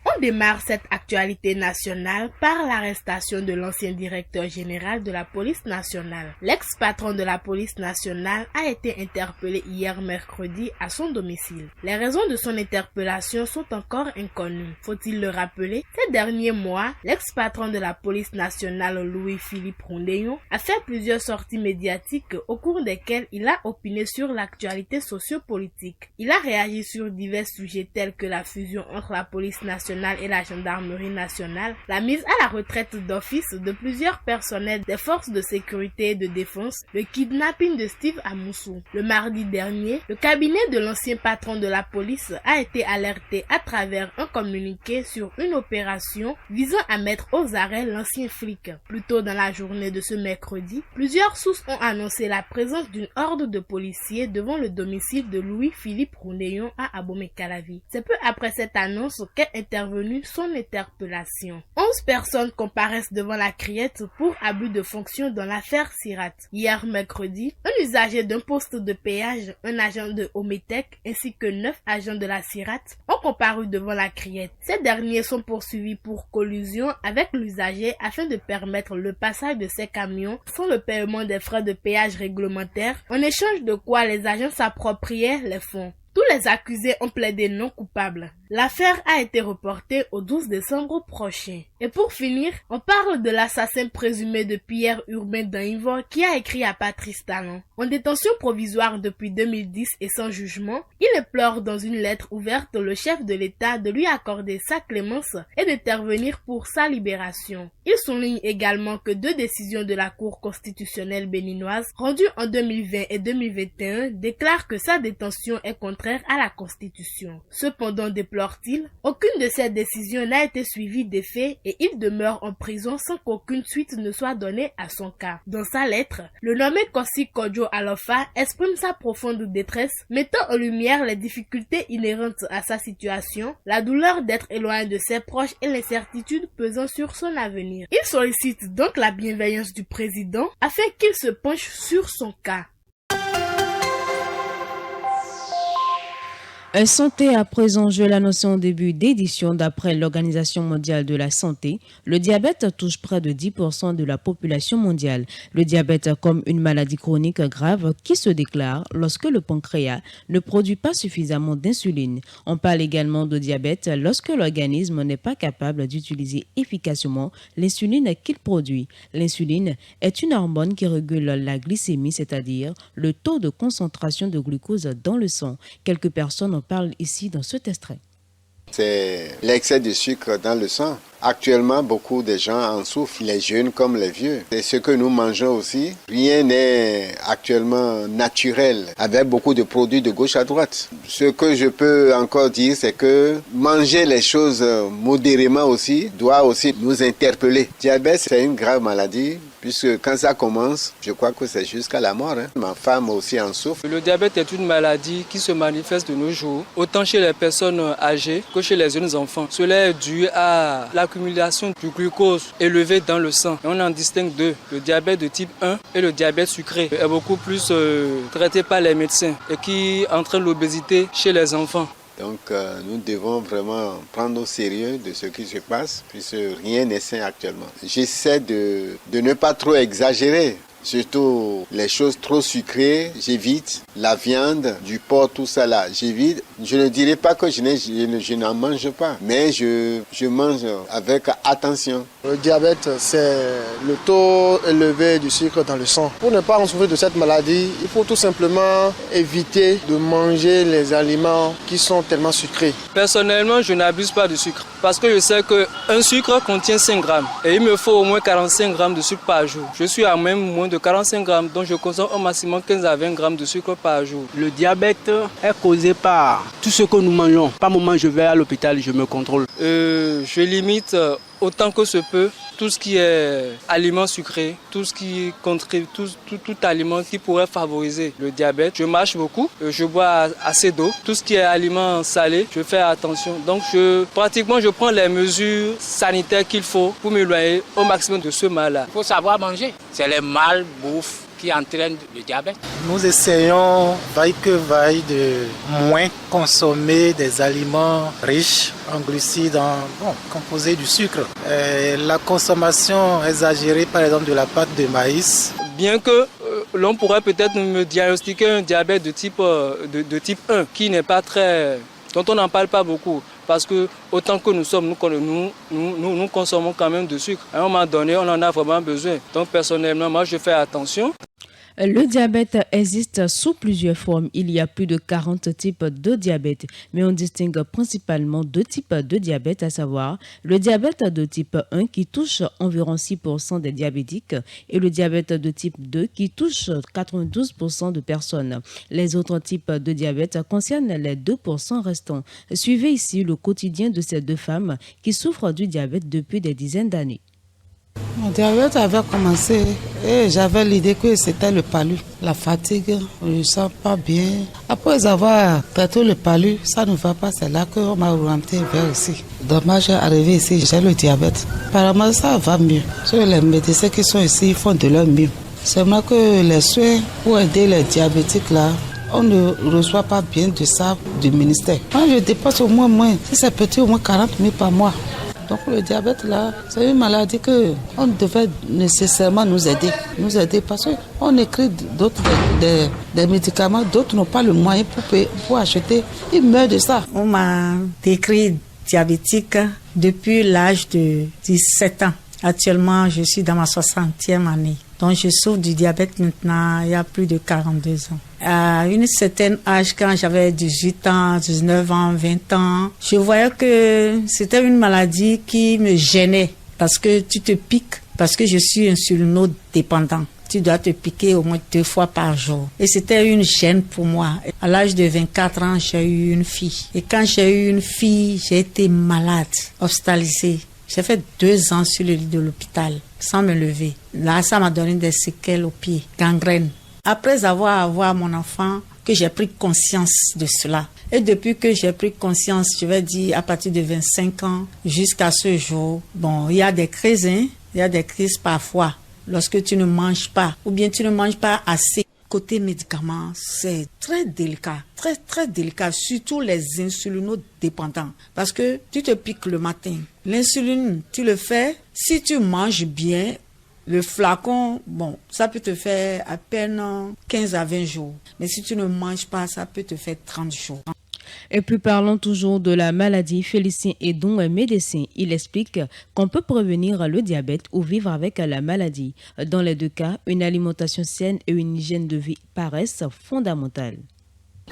On démarre cette actualité nationale par l'arrestation de l'ancien directeur général de la police nationale. L'ex-patron de la police nationale a été interpellé hier mercredi à son domicile. Les raisons de son interpellation sont encore inconnues. Faut-il le rappeler? Ces derniers mois, l'ex-patron de la police nationale Louis-Philippe Rondeyon a fait plusieurs sorties médiatiques au cours desquelles il a opiné sur l'actualité sociopolitique. Il a réagi sur divers sujets tels que la fusion entre la police nationale et la gendarmerie nationale, la mise à la retraite d'office de plusieurs personnels des forces de sécurité et de défense, le kidnapping de Steve Amoussou. Le mardi dernier, le cabinet de l'ancien patron de la police a été alerté à travers un communiqué sur une opération visant à mettre aux arrêts l'ancien flic. Plus tôt dans la journée de ce mercredi, plusieurs sources ont annoncé la présence d'une horde de policiers devant le domicile de Louis-Philippe Rondeyon à Abomey-Calavi. C'est peu après cette annonce qu'est intervenue son interpellation. 11 personnes comparaissent devant la criette pour abus de fonction dans l'affaire Sirat. Hier mercredi, un usager d'un poste de péage, un agent de Ometec ainsi que 9 agents de la Sirat ont comparu devant la criette. Ces derniers sont poursuivis pour collusion avec l'usager afin de permettre le passage de ces camions sans le paiement des frais de péage réglementaires, en échange de quoi les agents s'appropriaient les fonds. Tous les accusés ont plaidé non coupables. L'affaire a été reportée au 12 décembre prochain. Et pour finir, on parle de l'assassin présumé de Pierre Urbain d'Anivor qui a écrit à Patrice Talon. En détention provisoire depuis 2010 et sans jugement, il implore dans une lettre ouverte le chef de l'État de lui accorder sa clémence et d'intervenir pour sa libération. Il souligne également que 2 décisions de la Cour constitutionnelle béninoise rendues en 2020 et 2021 déclarent que sa détention est contraire à la Constitution. Cependant, déplore-t-il, aucune de ces décisions n'a été suivie d'effet et il demeure en prison sans qu'aucune suite ne soit donnée à son cas. Dans sa lettre, le nommé Kossi Kodjo Alofa exprime sa profonde détresse, mettant en lumière les difficultés inhérentes à sa situation, la douleur d'être éloigné de ses proches et l'incertitude pesant sur son avenir. Il sollicite donc la bienveillance du président afin qu'il se penche sur son cas.
Santé à présent, je l'annonçais en début d'édition, d'après l'Organisation mondiale de la santé, le diabète touche près de 10% de la population mondiale. Le diabète comme une maladie chronique grave qui se déclare lorsque le pancréas ne produit pas suffisamment d'insuline. On parle également de diabète lorsque l'organisme n'est pas capable d'utiliser efficacement l'insuline qu'il produit. L'insuline est une hormone qui régule la glycémie, c'est-à-dire le taux de concentration de glucose dans le sang. Quelques personnes en parlent ici dans cet extrait.
C'est l'excès de sucre dans le sang. Actuellement, beaucoup de gens en souffrent, les jeunes comme les vieux. C'est ce que nous mangeons aussi. Rien n'est actuellement naturel, avec beaucoup de produits de gauche à droite. Ce que je peux encore dire, c'est que manger les choses modérément aussi doit aussi nous interpeller. Le diabète, c'est une grave maladie, puisque quand ça commence, je crois que c'est jusqu'à la mort. Ma femme aussi en souffre.
Le diabète est une maladie qui se manifeste de nos jours, autant chez les personnes âgées que chez les jeunes enfants. Cela est dû à l'accumulation du glucose élevé dans le sang. Et on en distingue deux, le diabète de type 1 et le diabète sucré, est beaucoup plus traité par les médecins et qui entraîne l'obésité chez les enfants.
Donc nous devons vraiment prendre au sérieux de ce qui se passe, puisque rien n'est sain actuellement. J'essaie de ne pas trop exagérer. Surtout les choses trop sucrées, j'évite. La viande, du porc, tout ça là, j'évite. Je ne dirais pas que je n'en mange pas, mais je mange avec attention.
Le diabète, c'est le taux élevé du sucre dans le sang. Pour ne pas en souffrir de cette maladie, il faut tout simplement éviter de manger les aliments qui sont tellement sucrés.
Personnellement, je n'abuse pas de sucre parce que je sais qu'un sucre contient 5 grammes et il me faut au moins 45 grammes de sucre par jour. Je suis à même moins de 45 grammes, donc je consomme au maximum 15 à 20 grammes de sucre par jour.
Le diabète est causé par tout ce que nous mangeons. Par moment, je vais à l'hôpital et je me contrôle.
Je limite autant que se peut tout ce qui est aliments sucrés, tout ce qui contribue, tout aliment qui pourrait favoriser le diabète. Je marche beaucoup, je bois assez d'eau. Tout ce qui est aliments salés, je fais attention. Donc pratiquement je prends les mesures sanitaires qu'il faut pour m'éloigner au maximum de ce mal-là.
Il faut savoir manger. C'est les malbouffes qui entraînent le diabète.
Nous essayons, vaille que vaille, de moins consommer des aliments riches en glucides, composés du sucre. La consommation exagérée, par exemple, de la pâte de maïs.
Bien que l'on pourrait peut-être me diagnostiquer un diabète de type 1, qui n'est pas dont on n'en parle pas beaucoup. Parce que autant que nous sommes, nous consommons quand même de sucre. À un moment donné, on en a vraiment besoin. Donc personnellement, moi je fais attention.
Le diabète existe sous plusieurs formes. Il y a plus de 40 types de diabète, mais on distingue principalement 2 types de diabète, à savoir le diabète de type 1 qui touche environ 6% des diabétiques et le diabète de type 2 qui touche 92% de personnes. Les autres types de diabète concernent les 2% restants. Suivez ici le quotidien de ces 2 femmes qui souffrent du diabète depuis des dizaines d'années.
Mon diabète avait commencé et j'avais l'idée que c'était le palu, la fatigue, je ne sens pas bien. Après avoir traité le palu, ça ne va pas, c'est là qu'on m'a orienté vers ici. Dommage, arrivé ici, j'ai le diabète. Apparemment, ça va mieux. Les médecins qui sont ici font de leur mieux. C'est vrai que les soins pour aider les diabétiques là, on ne reçoit pas bien de ça du ministère. Moi, je dépasse au moins, si c'est petit, au moins 40 000 par mois. Donc le diabète là, c'est une maladie que on devait nécessairement nous aider parce qu'on écrit d'autres des médicaments, d'autres n'ont pas le moyen pour acheter, ils meurent de ça.
On m'a décrit diabétique depuis l'âge de 17 ans. Actuellement, je suis dans ma 60e année. Donc, je souffre du diabète maintenant, il y a plus de 42 ans. À une certaine âge, quand j'avais 18 ans, 19 ans, 20 ans, je voyais que c'était une maladie qui me gênait parce que tu te piques, parce que je suis insulinodépendant. Tu dois te piquer au moins 2 fois par jour. Et c'était une gêne pour moi. À l'âge de 24 ans, j'ai eu une fille. Et quand j'ai eu une fille, j'ai été malade, hospitalisée. J'ai fait 2 ans sur le lit de l'hôpital, sans me lever. Là, ça m'a donné des séquelles aux pieds, gangrène. Après avoir mon enfant, que j'ai pris conscience de cela. Et depuis que j'ai pris conscience, je vais dire à partir de 25 ans jusqu'à ce jour, bon, il y a des crises, il y a des crises parfois, lorsque tu ne manges pas, ou bien tu ne manges pas assez. côté médicaments, c'est très délicat, très très délicat, surtout les insulinodépendants. Parce que tu te piques le matin, l'insuline, tu le fais, si tu manges bien, le flacon, bon, ça peut te faire à peine 15 à 20 jours. Mais si tu ne manges pas, ça peut te faire 30 jours.
Et puis parlons toujours de la maladie. Félicien Edon est médecin. Il explique qu'on peut prévenir le diabète ou vivre avec la maladie. Dans les deux cas, une alimentation saine et une hygiène de vie paraissent fondamentales.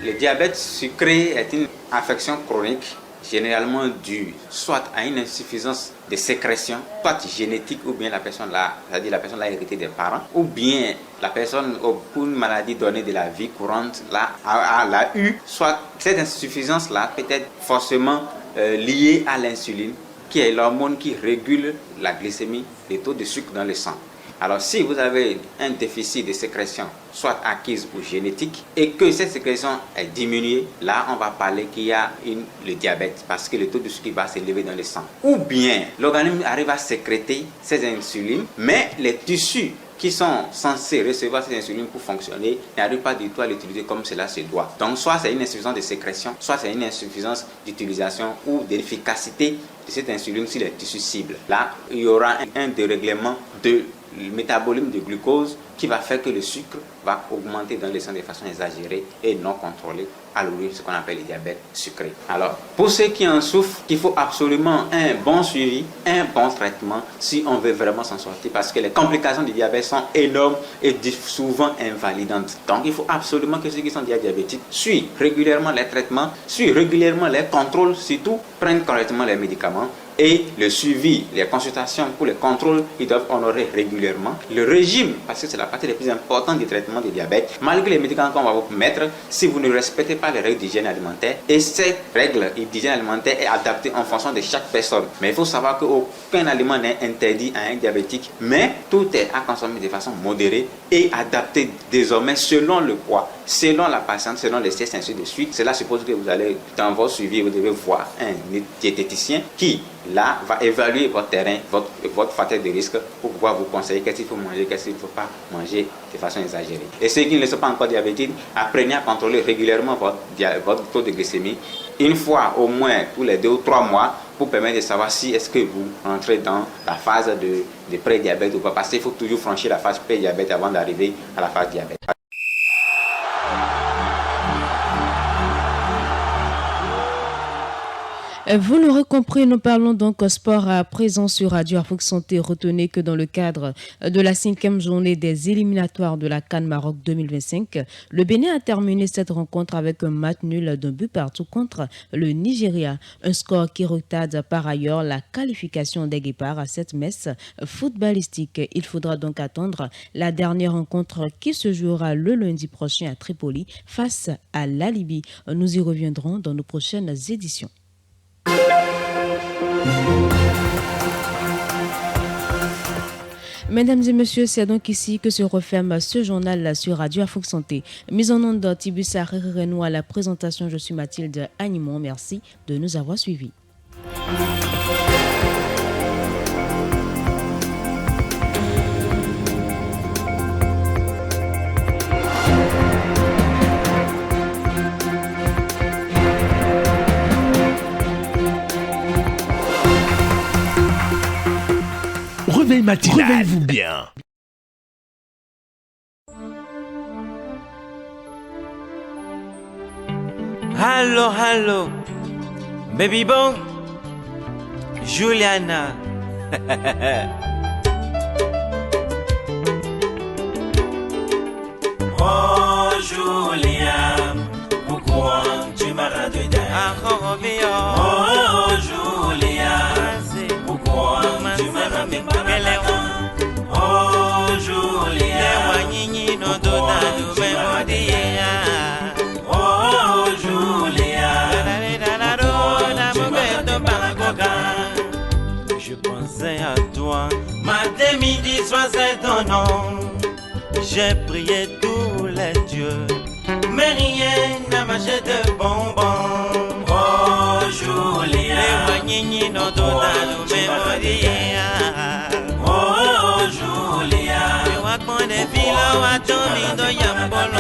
Le diabète sucré est une affection chronique généralement due soit à une insuffisance de sécrétion, soit génétique, ou bien la personne l'a hérité des parents, ou bien la personne, pour une maladie donnée de la vie courante, l'a eu, soit cette insuffisance-là peut être forcément liée à l'insuline, qui est l'hormone qui régule la glycémie, les taux de sucre dans le sang. Alors si vous avez un déficit de sécrétion, soit acquise ou génétique, et que cette sécrétion est diminuée, là on va parler qu'il y a le diabète, parce que le taux de sucre va s'élever dans le sang. Ou bien l'organisme arrive à sécréter ces insulines, mais les tissus qui sont censés recevoir cette insuline pour fonctionner n'arrivent pas du tout à l'utiliser comme cela se doit. Donc soit c'est une insuffisance de sécrétion, soit c'est une insuffisance d'utilisation ou d'efficacité de cette insuline sur les tissus cibles. Là, il y aura un dérèglement de le métabolisme de glucose qui va faire que le sucre va augmenter dans le sang de façon exagérée et non contrôlée, à l'origine ce qu'on appelle le diabète sucré. Alors, pour ceux qui en souffrent, il faut absolument un bon suivi, un bon traitement si on veut vraiment s'en sortir, parce que les complications du diabète sont énormes et souvent invalidantes. Donc, il faut absolument que ceux qui sont diabétiques suivent régulièrement les traitements, suivent régulièrement les contrôles, surtout prennent correctement les médicaments. Et le suivi, les consultations pour les contrôles, ils doivent honorer régulièrement. Le régime, parce que c'est la partie la plus importante du traitement du diabète, malgré les médicaments qu'on va vous mettre, si vous ne respectez pas les règles d'hygiène alimentaire, et cette règle d'hygiène alimentaire est adaptée en fonction de chaque personne. Mais il faut savoir qu'aucun aliment n'est interdit à un diabétique, mais tout est à consommer de façon modérée et adapté désormais selon le poids, selon la patiente, selon les tests, ainsi de suite. Cela suppose que vous allez, dans votre suivi, vous devez voir un diététicien qui, là, va évaluer votre terrain, votre facteur de risque pour pouvoir vous conseiller qu'est-ce qu'il faut manger, qu'est-ce qu'il ne faut pas manger de façon exagérée. Et ceux qui ne sont pas encore diabétiques, apprenez à contrôler régulièrement votre taux de glycémie, une fois au moins tous les 2 ou 3 mois, pour permettre de savoir si est-ce que vous entrez dans la phase de pré-diabète ou pas, parce qu'il faut toujours franchir la phase pré-diabète avant d'arriver à la phase diabète.
Vous l'aurez compris, nous parlons donc sport à présent sur Radio Afrique Santé. Retenez que dans le cadre de la 5e journée des éliminatoires de la CAN Maroc 2025, le Bénin a terminé cette rencontre avec un match nul d'un but partout contre le Nigeria. Un score qui retarde par ailleurs la qualification des Guépards à cette messe footballistique. Il faudra donc attendre la dernière rencontre qui se jouera le lundi prochain à Tripoli face à la Libye. Nous y reviendrons dans nos prochaines éditions. Mesdames et messieurs, c'est donc ici que se referme ce journal sur Radio Afrique Santé. Mise en onde Tibusa Renou à la présentation, je suis Mathilde Animon. Merci de nous avoir suivis.
Réveil matinal. Réveillez-vous bien.
Hello, hello. Baby bon. Juliana. Oh, Julia. Pourquoi tu m'as raté? Oh, Julia. Pourquoi tu m'as raté? Oh, Julia. Pourquoi tu m'as raté? Oh, Julia. Je pensais à toi. Matin, midi, soir, c'est ton nom. J'ai prié tous les dieux, mais rien n'a marché de bonbons. Oh, Julia. Pourquoi tu m'as raté? Oh, Julia. Pourquoi tu m'as raté?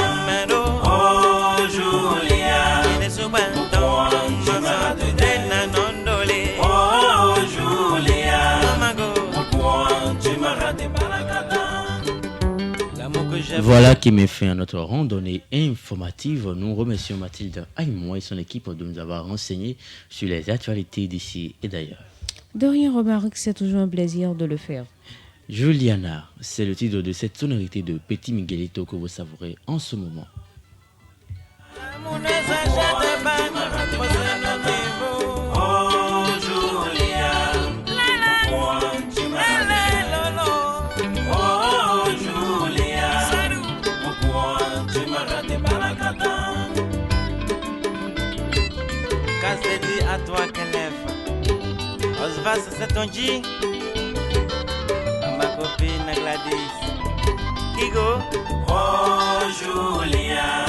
Voilà qui met fin à notre randonnée informative. Nous remercions Mathilde Aïmoua et son équipe de nous avoir renseigné sur les actualités d'ici et d'ailleurs.
De rien, Romaric, c'est toujours un plaisir de le faire.
Juliana, c'est le titre de cette sonorité de Petit Miguelito que vous savourez en ce moment.
À toi qu'elle lève. Osvas, c'est ton G. Ma copine Gladys. Kigo. Oh Julia,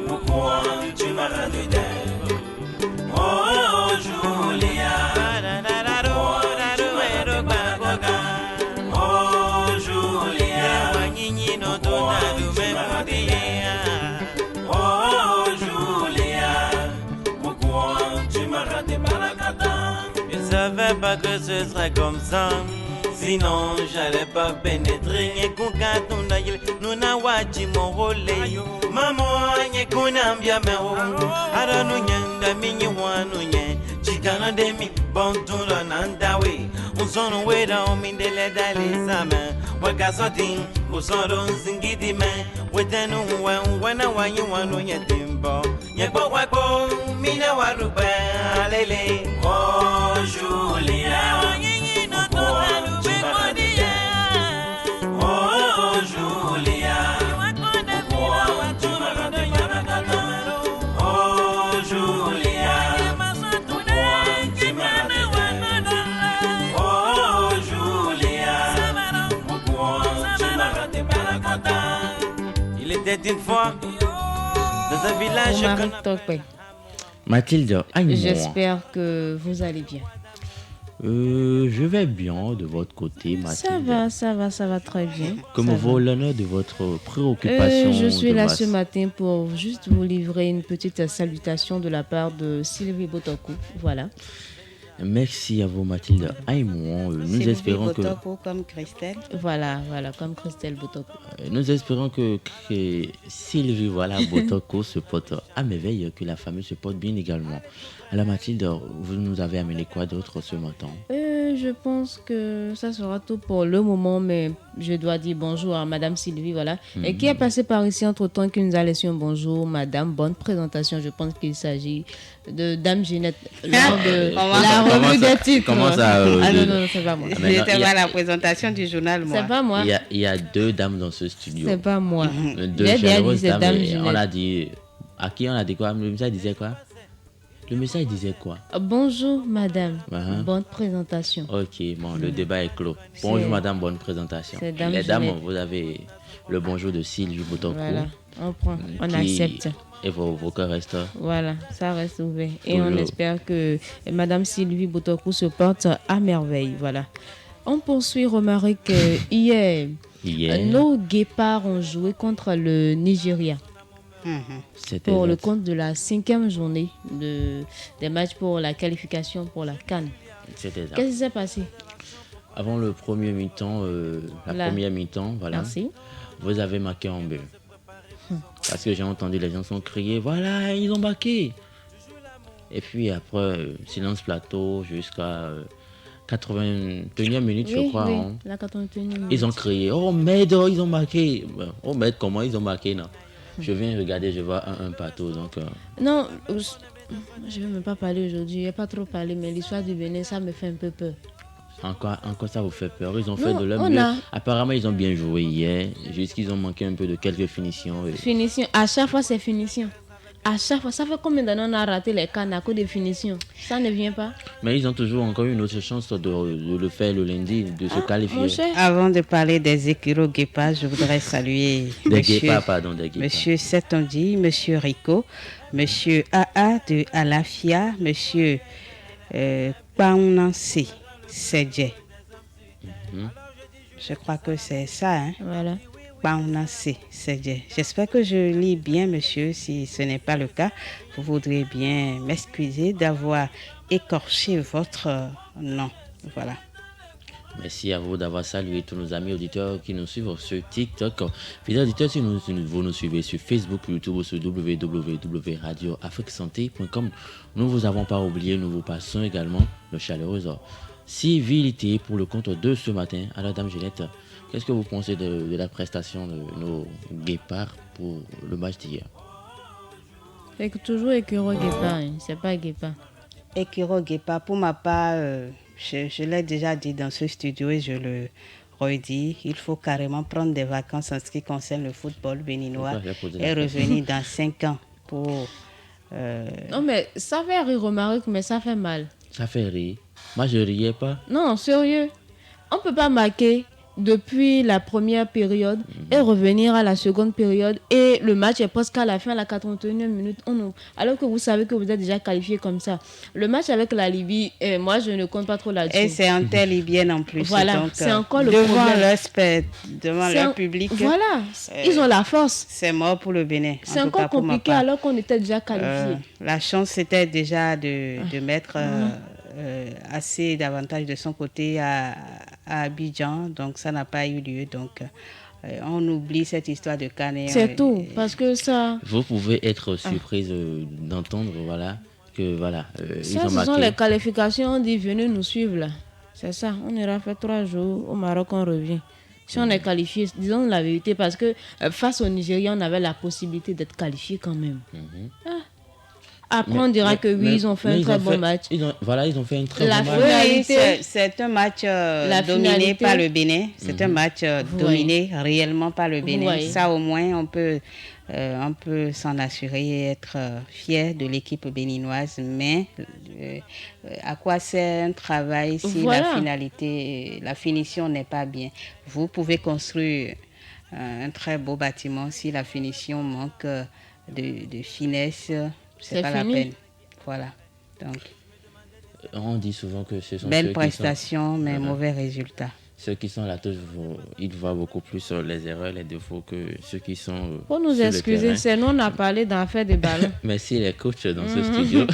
pourquoi tu m'as rendu dingue? Oh Julia, pourquoi tu m'as rendu dingue? Oh Julia, je savais pas que ce serait comme ça. Sinon j'allais pas pénétrer. Nye kuka nuna wachi morole. Maman nye kunambia mero. Ara nunyenda minyi wanu nye. Chikana demi bontulo nandawe. Unsono weda omindele dali sama. Waka sotin usono zingidi me. Wetenu wana wanyi wanu nye timbo. Nye kwa wako mina waruba lele. Oh Julia. Il était une fois dans un village.
Mathilde Aïmoua.
J'espère que vous allez bien.
Je vais bien de votre côté, Mathilde.
Ça va très bien.
Comme vaut l'honneur de votre préoccupation.
Je suis là ce matin pour juste vous livrer une petite salutation de la part de Sylvie Botokou. Voilà.
Merci à vous, Mathilde Aïmoua. Nous espérons que...
Botokou comme Christelle.
Voilà, comme Christelle Botokou.
Nous espérons que Sylvie Botokou se porte à merveille, que la famille se porte bien également. Alors Mathilde, vous nous avez amené quoi d'autre ce matin?
Je pense que ça sera tout pour le moment, mais je dois dire bonjour à Madame Sylvie, et qui est passée par ici entre-temps, qui nous a laissé un bonjour. Madame, bonne présentation. Je pense qu'il s'agit de Dame Ginette, lors de la revue des titres.
Comment ça
non, c'est pas moi.
C'était pas la présentation du journal, moi.
C'est pas moi.
Il y a deux dames dans ce studio.
C'est pas moi.
Deux généreuses dames. On a dit... À qui on a dit quoi? Le message disait quoi? Le message disait quoi?
Bonjour madame, bonne présentation.
Ok, bon, le débat est clos. Bonjour madame, bonne présentation. Les dames, vous avez le bonjour de Sylvie Botokou.
Voilà, on prend, on accepte.
Et vos cœurs restent.
Voilà, ça reste ouvert. Et on espère que madame Sylvie Botokou se porte à merveille. Voilà. On poursuit, Romaric. Hier, nos guépards ont joué contre le Nigeria. Pour le compte de la 5e journée des matchs pour la qualification pour la CAN. Qu'est-ce qui s'est passé?
Avant le premier mi-temps, première mi-temps, voilà.
Merci.
Vous avez marqué en but. Parce que j'ai entendu les gens sont criés, voilà, ils ont marqué. Et puis après, silence plateau jusqu'à 81e minute, je crois.
Oui, la 81e minute.
Ils ont crié, oh merde, ils ont marqué. Oh merde, comment ils ont marqué, non? Je viens regarder, je vois un partout. Donc,
non, je ne vais même pas parler aujourd'hui. Je n'ai pas trop parlé, mais l'histoire du Bénin, ça me fait un peu peur.
Encore ça vous fait peur? Ils ont fait de leur mieux. Apparemment, ils ont bien joué hier. Juste qu'ils ont manqué un peu de quelques finitions.
Finition. À chaque fois, c'est finition. À chaque fois, ça fait combien d'années on a raté les cannes à cause de finition? Ça ne vient pas.
Mais ils ont toujours encore une autre chance de le faire le lundi, de se qualifier.
Avant de parler des écuros guépards, je voudrais saluer Monsieur Setondi, Monsieur Rico, Monsieur AA de Alafia, Monsieur Paunansi Sedje. Je crois que c'est ça. Hein?
Voilà.
J'espère que je lis bien, monsieur. Si ce n'est pas le cas, vous voudrez bien m'excuser d'avoir écorché votre nom. Voilà.
Merci à vous d'avoir salué tous nos amis auditeurs qui nous suivent sur TikTok. Fidèles auditeurs, si vous nous suivez sur Facebook, YouTube ou sur www.radioafriquesanté.com, nous ne vous avons pas oublié, nous vous passons également le chaleureux civilité pour le compte de ce matin. Alors, Dame Ginette, qu'est-ce que vous pensez de la prestation de nos guépards pour le match d'hier?
C'est toujours Ekuro Guépard, hein. C'est pas Guépard.
Ekuro Guépard, pour ma part, je l'ai déjà dit dans ce studio et je le redis, il faut carrément prendre des vacances en ce qui concerne le football béninois et revenir dans 5 ans pour...
Non, mais ça fait rire Romaric, mais ça fait mal.
Ça fait rire. Moi, je riais pas.
Non, sérieux. On ne peut pas marquer depuis la première période et revenir à la seconde période et le match est presque à la fin, à la 81e minute. Alors que vous savez que vous êtes déjà qualifié comme ça. Le match avec la Libye, moi, je ne compte pas trop là-dessus.
Et c'est inter-libyenne en plus.
Voilà,
donc,
c'est encore le
devant
problème.
Devant leur public.
Voilà, ils ont la force.
C'est mort pour le Bénin.
C'est encore compliqué alors qu'on était déjà qualifié.
La chance, c'était déjà de mettre... assez davantage de son côté à Abidjan, donc ça n'a pas eu lieu, donc on oublie cette histoire de Canet.
C'est tout, parce que ça...
Vous pouvez être surprise d'entendre, voilà, que voilà,
ça,
ils ont
ce
marqué.
sont les qualifications, on dit venez nous suivre là, c'est ça, on ira faire 3 jours, au Maroc on revient. Si on est qualifié, disons la vérité, parce que face au Nigeria, on avait la possibilité d'être qualifié quand même. Après, on dira que oui, ils ont fait un très bon match.
Ils ont fait un très bon match.
Oui, c'est un match dominé par le Bénin. C'est un match dominé réellement par le Bénin. Ça, au moins, on peut s'en assurer et être fier de l'équipe béninoise. Mais à quoi sert un travail si la finition n'est pas bien? Vous pouvez construire un très beau bâtiment si la finition manque de finesse. C'est pas fini. La peine. Voilà. Donc,
on dit souvent que ce sont
belle prestation, mais mauvais résultat.
Ceux qui sont à la touche, ils voient beaucoup plus les erreurs, les défauts que ceux qui sont.
Pour nous excuser, c'est nous, on a parlé d'en faire des ballons.
Merci les coachs dans ce studio.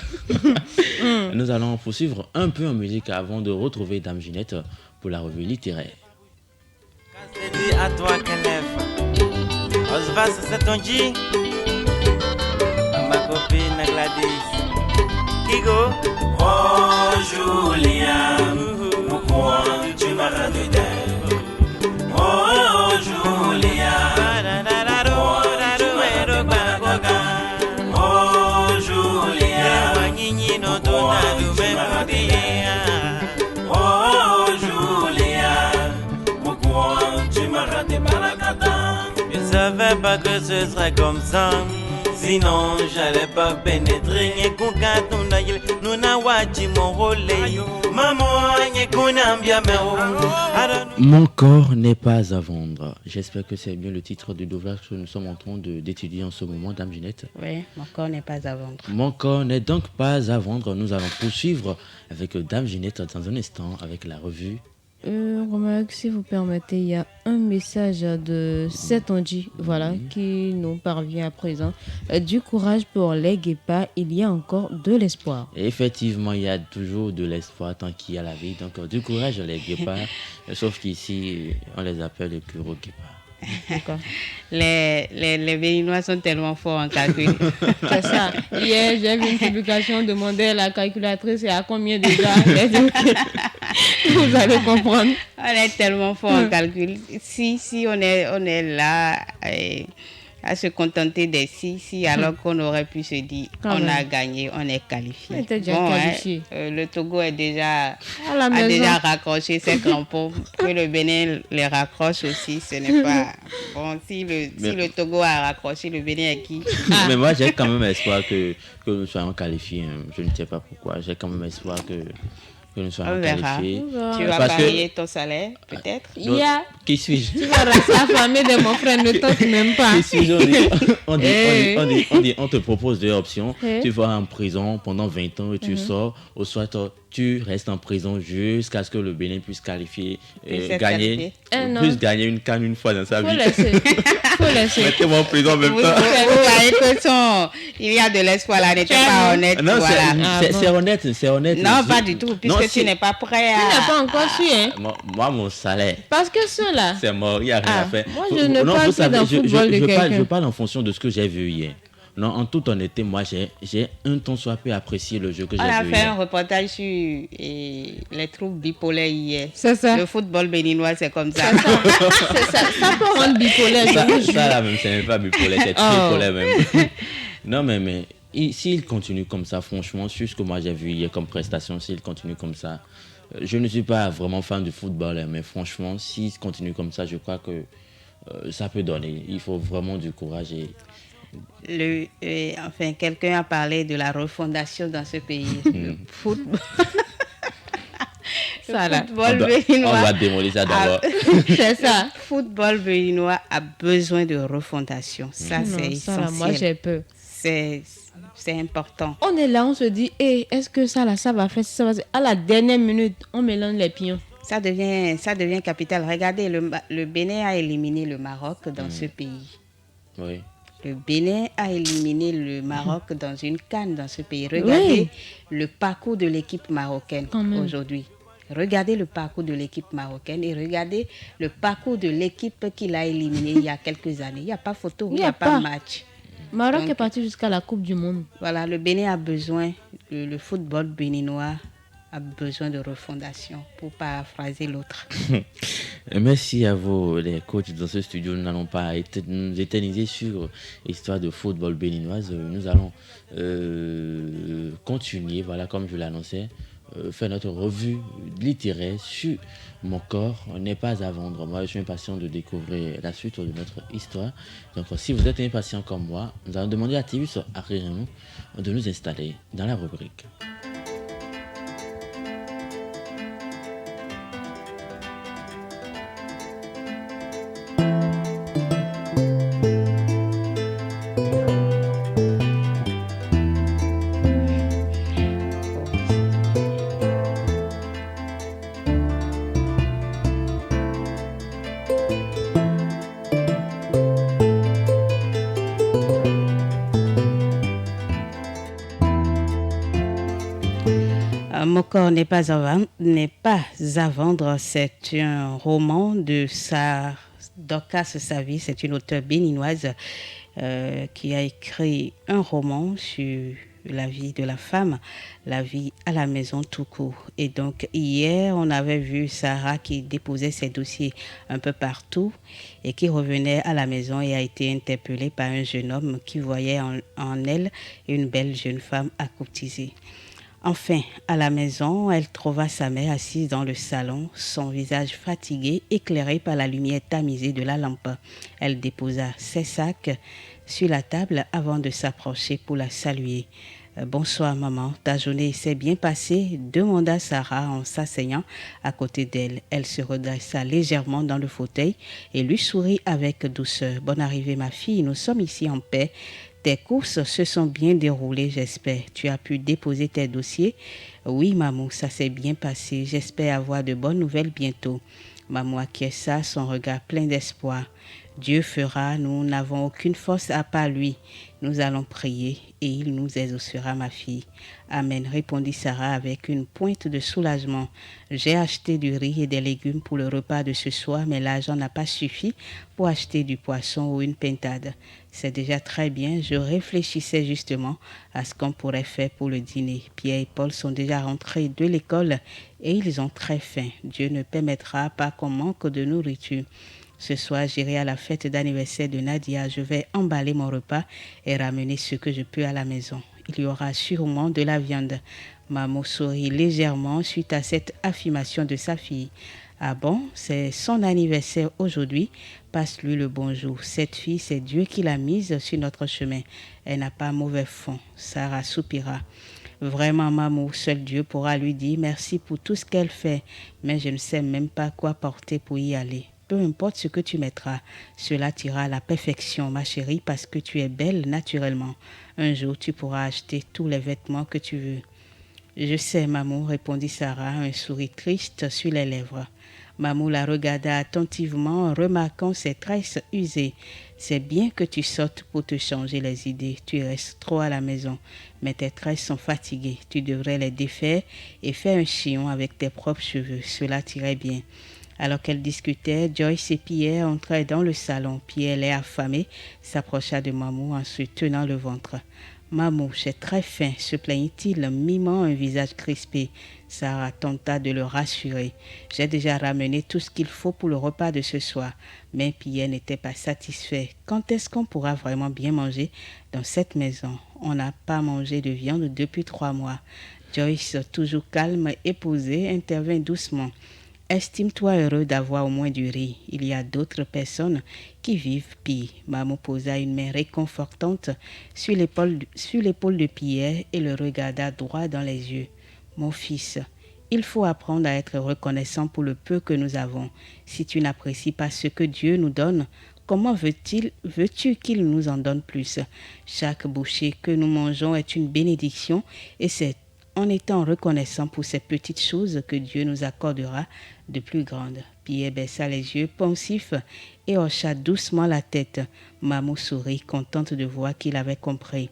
Nous allons poursuivre un peu en musique avant de retrouver Dame Ginette pour la revue littéraire.
À toi, Caleb. Osvas, c'est ton G. Ma copine Gladys Kigo. Oh Julien, pourquoi tu m'as raté? Oh Julien, pourquoi tu m'as raté? Oh Julien, pourquoi tu m'as raté? Oh Julien, pourquoi tu m'as raté? Je savais pas que ce serait comme ça. Sinon, j'allais pas pénétrer.
Mon corps n'est pas à vendre. J'espère que c'est bien le titre du ouvrage que nous sommes en train d'étudier en ce moment, Dame Ginette.
Oui, mon corps n'est pas à vendre.
Mon corps n'est donc pas à vendre. Nous allons poursuivre avec Dame Ginette dans un instant avec la revue.
Romaric, si vous permettez, il y a un message de Setonji, qui nous parvient à présent. Du courage pour les guépards, il y a encore de l'espoir.
Effectivement, il y a toujours de l'espoir tant qu'il y a la vie. Donc, du courage les guépards, sauf qu'ici, on les appelle les Ekuro guépards.
Les Béninois sont tellement forts en calcul.
C'est ça. Hier, j'ai vu une publication demander à la calculatrice à combien de gars. Vous allez comprendre.
On est tellement fort en calcul. Si on est là à se contenter des si alors qu'on aurait pu se dire on a gagné, on est qualifié.
Qualifié.
Le Togo a déjà raccroché ses crampons. Que le Bénin les raccroche aussi, ce n'est pas bon. Si le Togo a raccroché, le Bénin est qui?
Mais moi j'ai quand même espoir que nous soyons qualifiés. Je ne sais pas pourquoi. J'ai quand même espoir que nous soyons qualifiés.
Tu vas parier ton salaire, peut-être?
Qui suis-je?
Tu vas rester affamé de mon frère, ne tente même pas.
Qui suis-je? On te propose deux options. Tu vas en prison pendant 20 ans et tu sors, ou soit tu restes en prison jusqu'à ce que le Bénin puisse qualifier,
gagner
une CAN une fois dans sa vie.
Faut laisser.
Mettez-moi en prison en même temps.
Vous voyez que il y a de l'espoir là, n'était pas honnête.
Non,
voilà.
c'est honnête, c'est honnête.
Non, pas du tout, puisque tu n'es pas prêt à...
Tu n'es pas encore su, hein.
Moi, mon salaire.
Parce que ceux-là...
C'est mort, il n'y a rien à faire.
Moi, je ne parle pas dans le football de quelqu'un.
Je parle en fonction de ce que j'ai vu hier. Non, en toute honnêteté, moi, j'ai un temps soit peu apprécié le jeu que j'ai vu.
On a fait
hier.
un reportage sur les troubles bipolaires hier.
C'est ça.
Le football béninois, c'est comme ça.
C'est ça. Ça peut rendre bipolaire.
Ça là même, c'est même pas bipolaire, c'est tripolaire même. Non, mais s'il continue comme ça, franchement, sur ce que moi j'ai vu hier comme prestation, s'il continue comme ça, je ne suis pas vraiment fan du football, mais franchement, s'il continue comme ça, je crois que ça peut donner. Il faut vraiment du courage et...
Enfin, quelqu'un a parlé de la refondation dans ce pays. Le football.
On va démolir ça d'abord.
C'est ça. Le football béninois a besoin de refondation. Ça, c'est essentiel.
Moi, j'ai peur.
C'est important.
On est là, on se dit, est-ce que ça va faire ça? À la dernière minute, on mélange les pions.
Ça devient capital. Regardez, le Bénin a éliminé le Maroc dans ce pays.
Oui.
Le Bénin a éliminé le Maroc dans une CAN dans ce pays. Regardez le parcours de l'équipe marocaine aujourd'hui. Regardez le parcours de l'équipe marocaine et regardez le parcours de l'équipe qu'il a éliminée il y a quelques années. Il n'y a pas photo, il n'y a pas match.
Maroc est parti jusqu'à la Coupe du Monde.
Voilà, le Bénin a besoin, le football béninois a besoin de refondation, pour paraphraser l'autre.
Merci à vous, les coachs dans ce studio. Nous n'allons pas nous éterniser sur l'histoire de football béninoise. Nous allons continuer, voilà, comme je l'annonçais, faire notre revue littéraire sur Mon corps n'est pas à vendre. Moi, je suis impatient de découvrir la suite de notre histoire. Donc, si vous êtes impatient comme moi, nous allons demander à Tibus Arirénou de nous installer dans la rubrique.
Mon corps n'est pas à vendre. C'est un roman de Dorcas Savy. C'est une auteure béninoise qui a écrit un roman sur la vie de la femme, la vie à la maison tout court. Et donc hier, on avait vu Sarah qui déposait ses dossiers un peu partout et qui revenait à la maison et a été interpellée par un jeune homme qui voyait en elle une belle jeune femme à courtiser. Enfin, à la maison, elle trouva sa mère assise dans le salon, son visage fatigué, éclairé par la lumière tamisée de la lampe. Elle déposa ses sacs sur la table avant de s'approcher pour la saluer. « Bonsoir maman, ta journée s'est bien passée ?» demanda Sarah en s'asseyant à côté d'elle. Elle se redressa légèrement dans le fauteuil et lui sourit avec douceur. « Bonne arrivée ma fille, nous sommes ici en paix. Tes courses se sont bien déroulées, j'espère. Tu as pu déposer tes dossiers? » « Oui, maman, ça s'est bien passé. J'espère avoir de bonnes nouvelles bientôt. » Maman acquiesça, son regard plein d'espoir. « Dieu fera, nous n'avons aucune force à part lui. Nous allons prier et il nous exaucera, ma fille. » « Amen, répondit Sarah avec une pointe de soulagement. « J'ai acheté du riz et des légumes pour le repas de ce soir, mais l'argent n'a pas suffi pour acheter du poisson ou une pintade. C'est déjà très bien, je réfléchissais justement à ce qu'on pourrait faire pour le dîner. Pierre et Paul sont déjà rentrés de l'école et ils ont très faim. Dieu ne permettra pas qu'on manque de nourriture. Ce soir, j'irai à la fête d'anniversaire de Nadia. Je vais emballer mon repas et ramener ce que je peux à la maison. Il y aura sûrement de la viande. » Maman sourit légèrement suite à cette affirmation de sa fille. « Ah bon, c'est son anniversaire aujourd'hui. Passe-lui le bonjour. Cette fille, c'est Dieu qui l'a mise sur notre chemin. Elle n'a pas mauvais fond. » Sarah soupira. « Vraiment, maman, seul Dieu pourra lui dire merci pour tout ce qu'elle fait. Mais je ne sais même pas quoi porter pour y aller. » Peu importe ce que tu mettras, cela t'ira à la perfection, ma chérie, parce que tu es belle naturellement. Un jour, tu pourras acheter tous les vêtements que tu veux. Je sais, Mamou, répondit Sarah, un sourire triste sur les lèvres. Mamou la regarda attentivement, remarquant ses tresses usées. C'est bien que tu sortes pour te changer les idées. Tu restes trop à la maison, mais tes tresses sont fatiguées. Tu devrais les défaire et faire un chignon avec tes propres cheveux. Cela t'irait bien. Alors qu'elle discutait, Joyce et Pierre entraient dans le salon. Pierre, l'air affamé, s'approcha de Mamou en se tenant le ventre. « Mamou, j'ai très faim, se plaignit-il, mimant un visage crispé. Sarah tenta de le rassurer. « J'ai déjà ramené tout ce qu'il faut pour le repas de ce soir. » Mais Pierre n'était pas satisfait. « Quand est-ce qu'on pourra vraiment bien manger dans cette maison? On n'a pas mangé de viande depuis 3 mois. » Joyce, toujours calme et posée, intervint doucement. « Estime-toi heureux d'avoir au moins du riz. Il y a d'autres personnes qui vivent pire. » Mamou posa une main réconfortante sur l'épaule de Pierre et le regarda droit dans les yeux. « Mon fils, il faut apprendre à être reconnaissant pour le peu que nous avons. Si tu n'apprécies pas ce que Dieu nous donne, comment veux-tu qu'il nous en donne plus? Chaque bouchée que nous mangeons est une bénédiction et c'est en étant reconnaissant pour ces petites choses que Dieu nous accordera de plus grandes. » Pierre baissa les yeux pensif et hocha doucement la tête. Mamou sourit, contente de voir qu'il avait compris.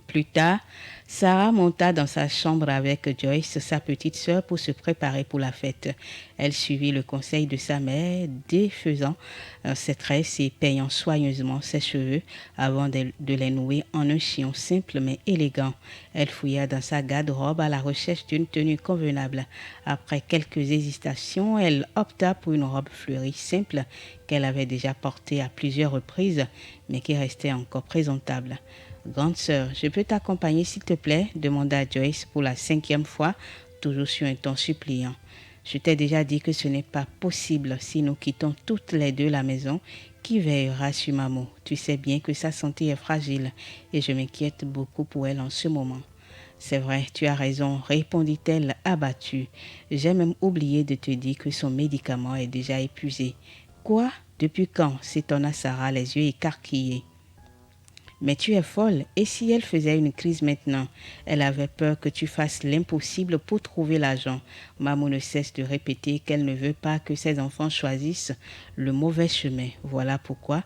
Plus tard, Sarah monta dans sa chambre avec Joyce, sa petite sœur, pour se préparer pour la fête. Elle suivit le conseil de sa mère, défaisant ses tresses et peignant soigneusement ses cheveux avant de les nouer en un chignon simple mais élégant. Elle fouilla dans sa garde-robe à la recherche d'une tenue convenable. Après quelques hésitations, elle opta pour une robe fleurie simple qu'elle avait déjà portée à plusieurs reprises, mais qui restait encore présentable. « Grande sœur, je peux t'accompagner s'il te plaît ?» demanda Joyce pour la 5e fois, toujours sur un ton suppliant. « Je t'ai déjà dit que ce n'est pas possible si nous quittons toutes les deux la maison. Qui veillera sur Mamou? Tu sais bien que sa santé est fragile et je m'inquiète beaucoup pour elle en ce moment. » « C'est vrai, tu as raison, » répondit-elle abattue. « J'ai même oublié de te dire que son médicament est déjà épuisé. »« Quoi? Depuis quand ?» s'étonna Sarah, les yeux écarquillés. « Mais tu es folle, et si elle faisait une crise maintenant? Elle avait peur que tu fasses l'impossible pour trouver l'argent. » Mamou ne cesse de répéter qu'elle ne veut pas que ses enfants choisissent le mauvais chemin. Voilà pourquoi...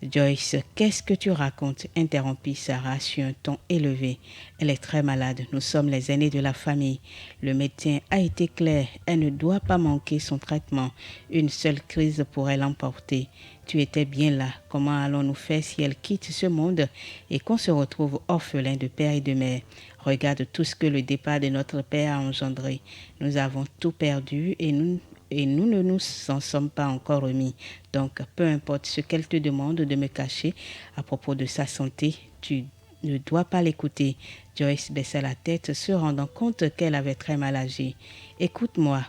Joyce, qu'est-ce que tu racontes? Interrompit Sarah sur un ton élevé. Elle est très malade, nous sommes les aînés de la famille. Le médecin a été clair, elle ne doit pas manquer son traitement. Une seule crise pourrait l'emporter. Tu étais bien là, comment allons-nous faire si elle quitte ce monde et qu'on se retrouve orphelin de père et de mère? Regarde tout ce que le départ de notre père a engendré. Nous avons tout perdu et nous ne nous en sommes pas encore remis. Donc, peu importe ce qu'elle te demande de me cacher à propos de sa santé, tu ne dois pas l'écouter. Joyce baissa la tête, se rendant compte qu'elle avait très mal agi. « Écoute-moi, »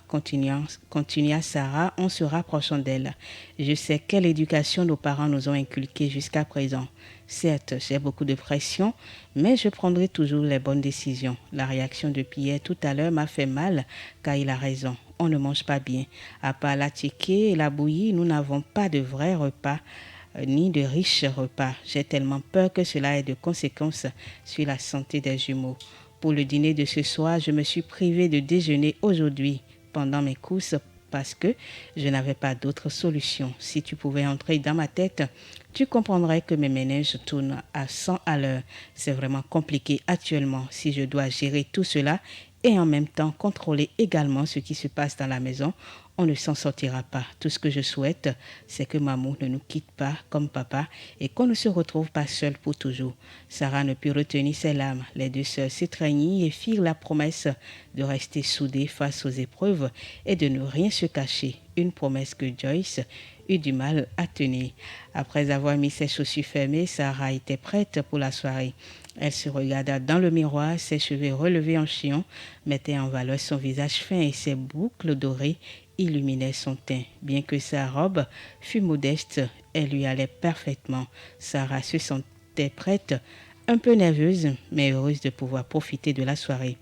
continua Sarah en se rapprochant d'elle. « Je sais quelle éducation nos parents nous ont inculquée jusqu'à présent. Certes, j'ai beaucoup de pression, mais je prendrai toujours les bonnes décisions. La réaction de Pierre tout à l'heure m'a fait mal, car il a raison. On ne mange pas bien. À part la tiquée et la bouillie, nous n'avons pas de vrais repas, ni de riches repas. J'ai tellement peur que cela ait de conséquences sur la santé des jumeaux. Pour le dîner de ce soir, je me suis privée de déjeuner aujourd'hui pendant mes courses parce que je n'avais pas d'autre solution. Si tu pouvais entrer dans ma tête, tu comprendrais que mes ménages tournent à 100 à l'heure. C'est vraiment compliqué actuellement si je dois gérer tout cela et en même temps contrôler également ce qui se passe dans la maison. On ne s'en sortira pas. Tout ce que je souhaite, c'est que Mamou ne nous quitte pas comme papa et qu'on ne se retrouve pas seul pour toujours. Sarah ne put retenir ses larmes. Les deux sœurs s'étreignirent et firent la promesse de rester soudées face aux épreuves et de ne rien se cacher. Une promesse que Joyce eut du mal à tenir. Après avoir mis ses chaussures fermées, Sarah était prête pour la soirée. Elle se regarda dans le miroir, ses cheveux relevés en chignon mettaient en valeur son visage fin et ses boucles dorées illuminaient son teint. Bien que sa robe fût modeste, elle lui allait parfaitement. Sarah se sentait prête, un peu nerveuse, mais heureuse de pouvoir profiter de la soirée.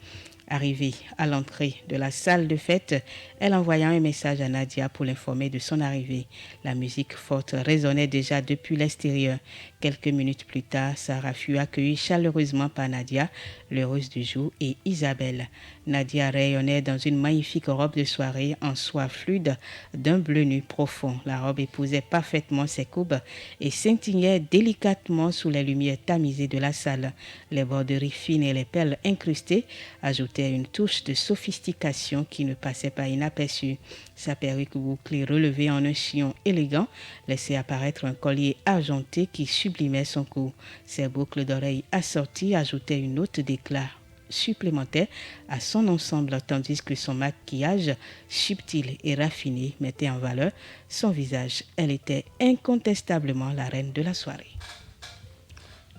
Arrivée à l'entrée de la salle de fête, elle envoya un message à Nadia pour l'informer de son arrivée. La musique forte résonnait déjà depuis l'extérieur. Quelques minutes plus tard, Sarah fut accueillie chaleureusement par Nadia, l'heureuse du jour, et Isabelle. Nadia rayonnait dans une magnifique robe de soirée en soie fluide d'un bleu nu profond. La robe épousait parfaitement ses courbes et scintillait délicatement sous les lumières tamisées de la salle. Les broderies fines et les perles incrustées ajoutaient une touche de sophistication qui ne passait pas inaperçue. Sa perruque bouclée relevée en un chignon élégant laissait apparaître un collier argenté qui sublimait son cou. Ses boucles d'oreilles assorties ajoutaient une note d'éclat supplémentaire à son ensemble, tandis que son maquillage subtil et raffiné mettait en valeur son visage. Elle était incontestablement la reine de la soirée.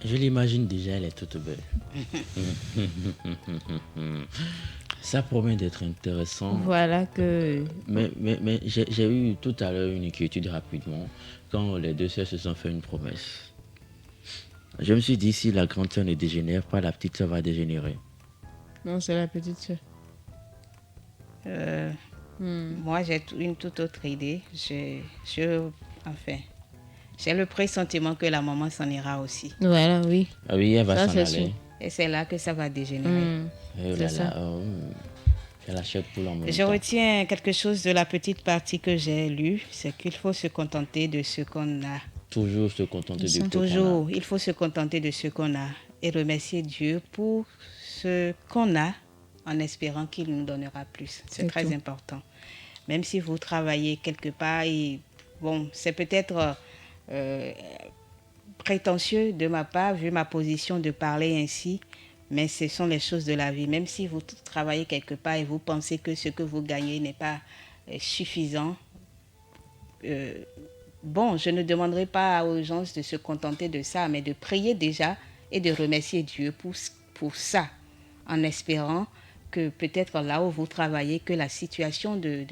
Je l'imagine déjà, elle est toute belle. Ça promet d'être intéressant.
Voilà que...
Mais j'ai eu tout à l'heure une inquiétude rapidement quand les deux sœurs se sont fait une promesse. Je me suis dit, si la grande sœur ne dégénère pas, la petite sœur va dégénérer.
Non, c'est la petite sœur.
Moi, j'ai une toute autre idée. Enfin, j'ai le pressentiment que la maman s'en ira aussi.
Voilà, oui.
Ah oui, elle va s'en aller.
Sûr. Et c'est là que ça va dégénérer.
Je l'achète pour l'emmener.
Je retiens quelque chose de la petite partie que j'ai lue, c'est qu'il faut se contenter de ce qu'on a.
Toujours se contenter de ce qu'on a.
Toujours, il faut se contenter de ce qu'on a et remercier Dieu pour ce qu'on a en espérant qu'il nous donnera plus. C'est très important. Même si vous travaillez quelque part, et bon, c'est peut-être prétentieux de ma part, vu ma position de parler ainsi, mais ce sont les choses de la vie. Même si vous travaillez quelque part et vous pensez que ce que vous gagnez n'est pas suffisant, bon, je ne demanderai pas aux gens de se contenter de ça, mais de prier déjà et de remercier Dieu pour ça, en espérant que peut-être là où vous travaillez, que la situation de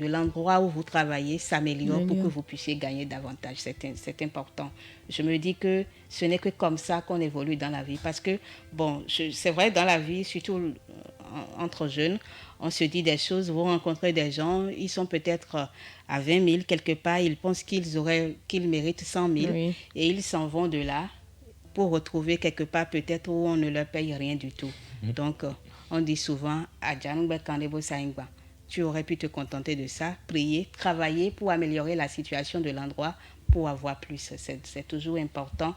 l'endroit où vous travaillez s'améliore pour que vous puissiez gagner davantage. C'est important. Je me dis que ce n'est que comme ça qu'on évolue dans la vie. Parce que, bon, c'est vrai, dans la vie, surtout entre jeunes, on se dit des choses, vous rencontrez des gens, ils sont peut-être à 20 000 quelque part, ils pensent qu'ils méritent 100 000 et ils s'en vont de là pour retrouver quelque part peut-être où on ne leur paye rien du tout. Donc, on dit souvent, tu aurais pu te contenter de ça, prier, travailler pour améliorer la situation de l'endroit, pour avoir plus. C'est toujours important.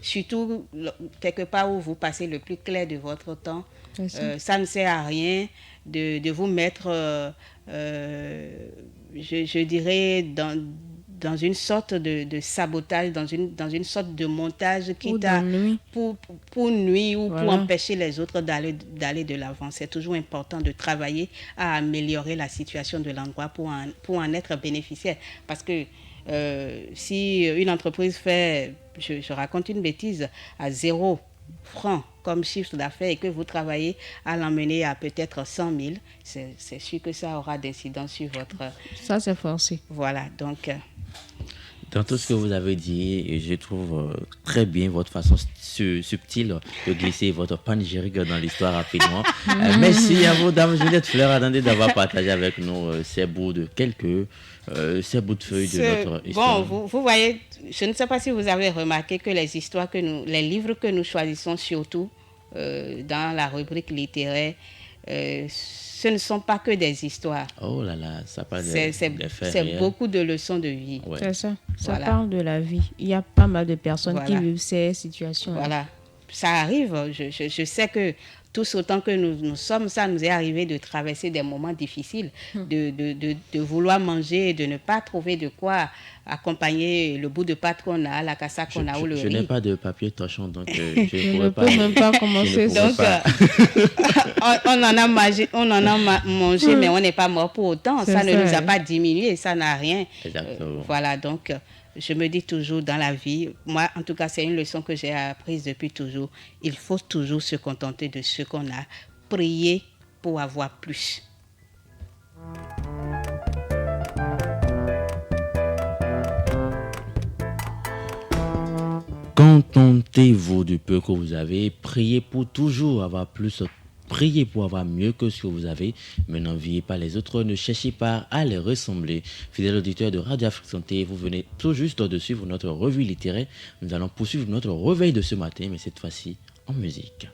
Surtout, quelque part où vous passez le plus clair de votre temps, ça ne sert à rien de vous mettre, je dirais, dans une sorte de sabotage, dans une sorte de montage qui pour nuire ou pour empêcher les autres d'aller de l'avant. C'est toujours important de travailler à améliorer la situation de l'endroit pour en être bénéficiaire. Parce que si une entreprise fait, je raconte une bêtise, à 0 francs comme chiffre d'affaires et que vous travaillez à l'emmener à peut-être 100 000, c'est sûr que ça aura d'incidence sur votre...
Ça, c'est forcé.
Voilà, donc...
Dans tout ce que vous avez dit, je trouve très bien votre façon subtile de glisser votre panégyrique dans l'histoire rapidement. Merci à vous, Dame Juliette Fleur, attendez d'avoir partagé avec nous ces bouts de feuilles de notre histoire.
Bon, vous voyez, je ne sais pas si vous avez remarqué que les livres que nous choisissons surtout dans la rubrique littéraire, ce ne sont pas que des histoires.
Oh là là, ça parle
c'est beaucoup de leçons de vie.
Ouais. C'est ça. Ça parle de la vie. Il y a pas mal de personnes qui vivent ces situations.
Voilà. Ça arrive. Je sais que tous autant que nous sommes, ça nous est arrivé de traverser des moments difficiles, de vouloir manger et de ne pas trouver de quoi accompagner le bout de pâte qu'on a, la cassa qu'on a ou le riz.
Je n'ai pas de papier torchon, donc je
ne peux même pas commencer.
Donc, on en a mangé, mais on n'est pas mort pour autant. Ça ne nous a pas diminué, ça n'a rien. Voilà, donc... Je me dis toujours dans la vie, moi en tout cas c'est une leçon que j'ai apprise depuis toujours, il faut toujours se contenter de ce qu'on a, prier pour avoir plus.
Contentez-vous du peu que vous avez, priez pour toujours avoir plus Priez pour avoir mieux que ce que vous avez, mais n'enviez pas les autres, ne cherchez pas à les ressembler. Fidèles auditeurs de Radio Afrique Santé, vous venez tout juste de suivre notre revue littéraire. Nous allons poursuivre notre réveil de ce matin, mais cette fois-ci en musique.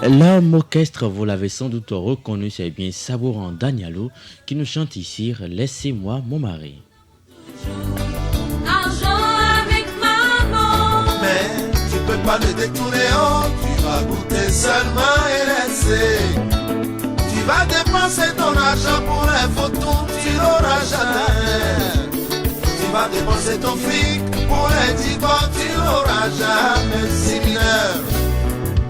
L'homme orchestre, vous l'avez sans doute reconnu, c'est bien Saboran Danialo qui nous chante ici « Laissez-moi mon mari ».
Mais tu peux pas le détourner, oh, tu vas goûter seulement et laisser. Tu vas dépenser ton argent pour un photon, tu l'auras jamais. Tu vas dépenser ton fric pour un divorce, tu l'auras jamais. Si mineur,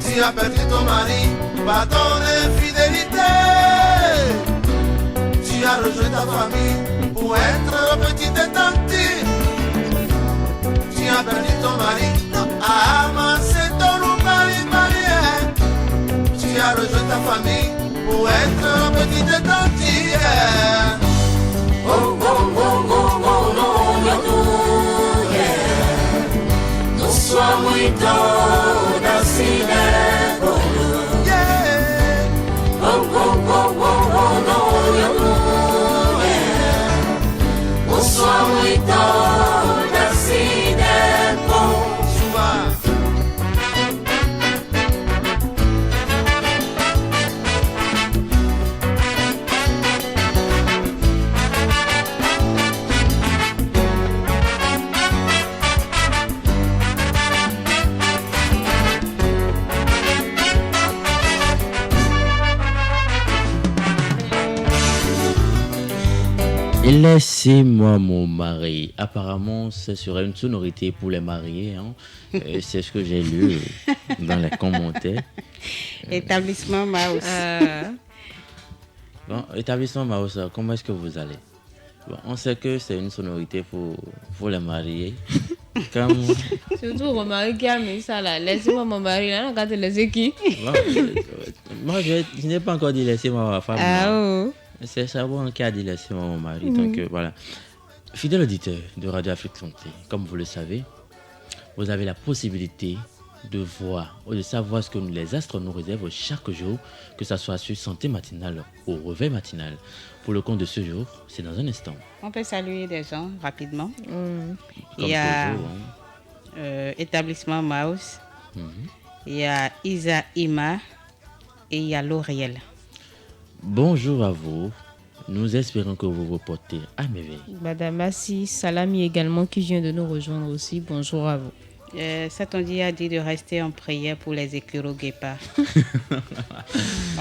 tu as perdu ton mari par ton infidélité. Tu as rejoint ta famille pour être petit étanti. Tu as perdu ton mari à amasser ton mari. Tu as rejoint ta famille pour être petit étanti. Oh, oh, oh, oh, oh, oh, oh, yeah. Não sou muito da cidade. Oh, oh, oh, oh, oh, no, yo no, yeah. Não sou muito da cidade.
Laissez-moi mon mari. Apparemment, ce serait une sonorité pour les mariés. Hein. C'est ce que j'ai lu dans les commentaires.
Établissement Maus.
Bon, établissement Maus, comment est-ce que vous allez? Bon, on sait que c'est une sonorité pour les mariés. Comme...
Surtout au mari qui a mis ça là. Laissez-moi mon mari là, quand tu laisses qui?
Bon, moi, je n'ai pas encore dit laissez-moi ma femme.
Ah oh.
C'est Saboran qui a dit laissez-moi mon mari. Donc voilà. Fidèle auditeur de Radio Afrique Santé, comme vous le savez, vous avez la possibilité de voir ou de savoir ce que les astres nous réservent chaque jour, que ce soit sur Santé matinale ou Réveil matinal. Pour le compte de ce jour, c'est dans un instant.
On peut saluer des gens rapidement.
Il
y a établissement Maus, il y a Isa Ima et il y a L'Oréal.
Bonjour à vous. Nous espérons que vous vous portez à merveille.
Madame Assi Salami également qui vient de nous rejoindre aussi. Bonjour à vous.
Satondi a dit de rester en prière pour les écureuils guépards.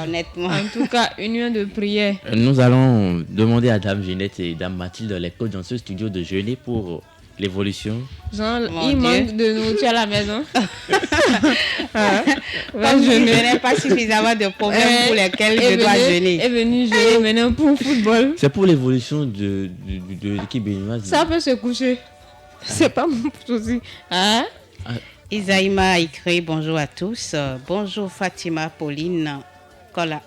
Honnêtement.
En tout cas, union de prière.
Nous allons demander à Dame Ginette et Dame Mathilde, les coachs dans ce studio, de jeûner pour l'évolution.
Genre, il manque de nourriture à la maison.
Comme je n'ai pas suffisamment de problèmes pour lesquels je dois jeûner.
Est venu jeûner maintenant pour le football.
C'est pour l'évolution de l'équipe béninoise.
Ça peut se coucher. C'est pas mon souci. Hein?
Isaïma a écrit bonjour à tous. Bonjour Fatima, Pauline, Kola.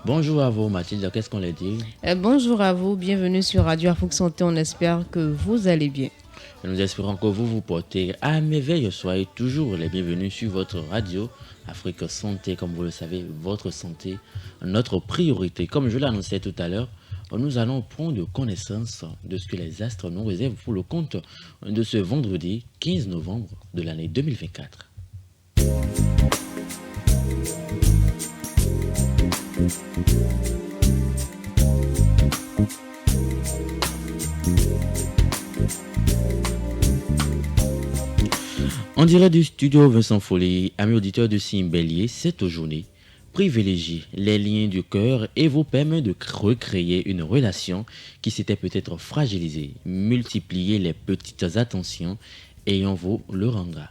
Bonjour à vous Mathilde, qu'est-ce qu'on les dit?
Bonjour à vous, bienvenue sur Radio Afrique Santé, on espère que vous allez bien.
Nous espérons que vous vous portez à merveille. Soyez toujours les bienvenus sur votre radio Afrique Santé. Comme vous le savez, votre santé, notre priorité. Comme je l'annonçais tout à l'heure, nous allons prendre connaissance de ce que les astres nous réservent pour le compte de ce vendredi 15 novembre de l'année 2024. En direct du studio Vincent Follet, amis auditeurs de Simbélier, cette journée privilégie les liens du cœur et vous permet de recréer une relation qui s'était peut-être fragilisée. Multipliez les petites attentions et on vous le rendra.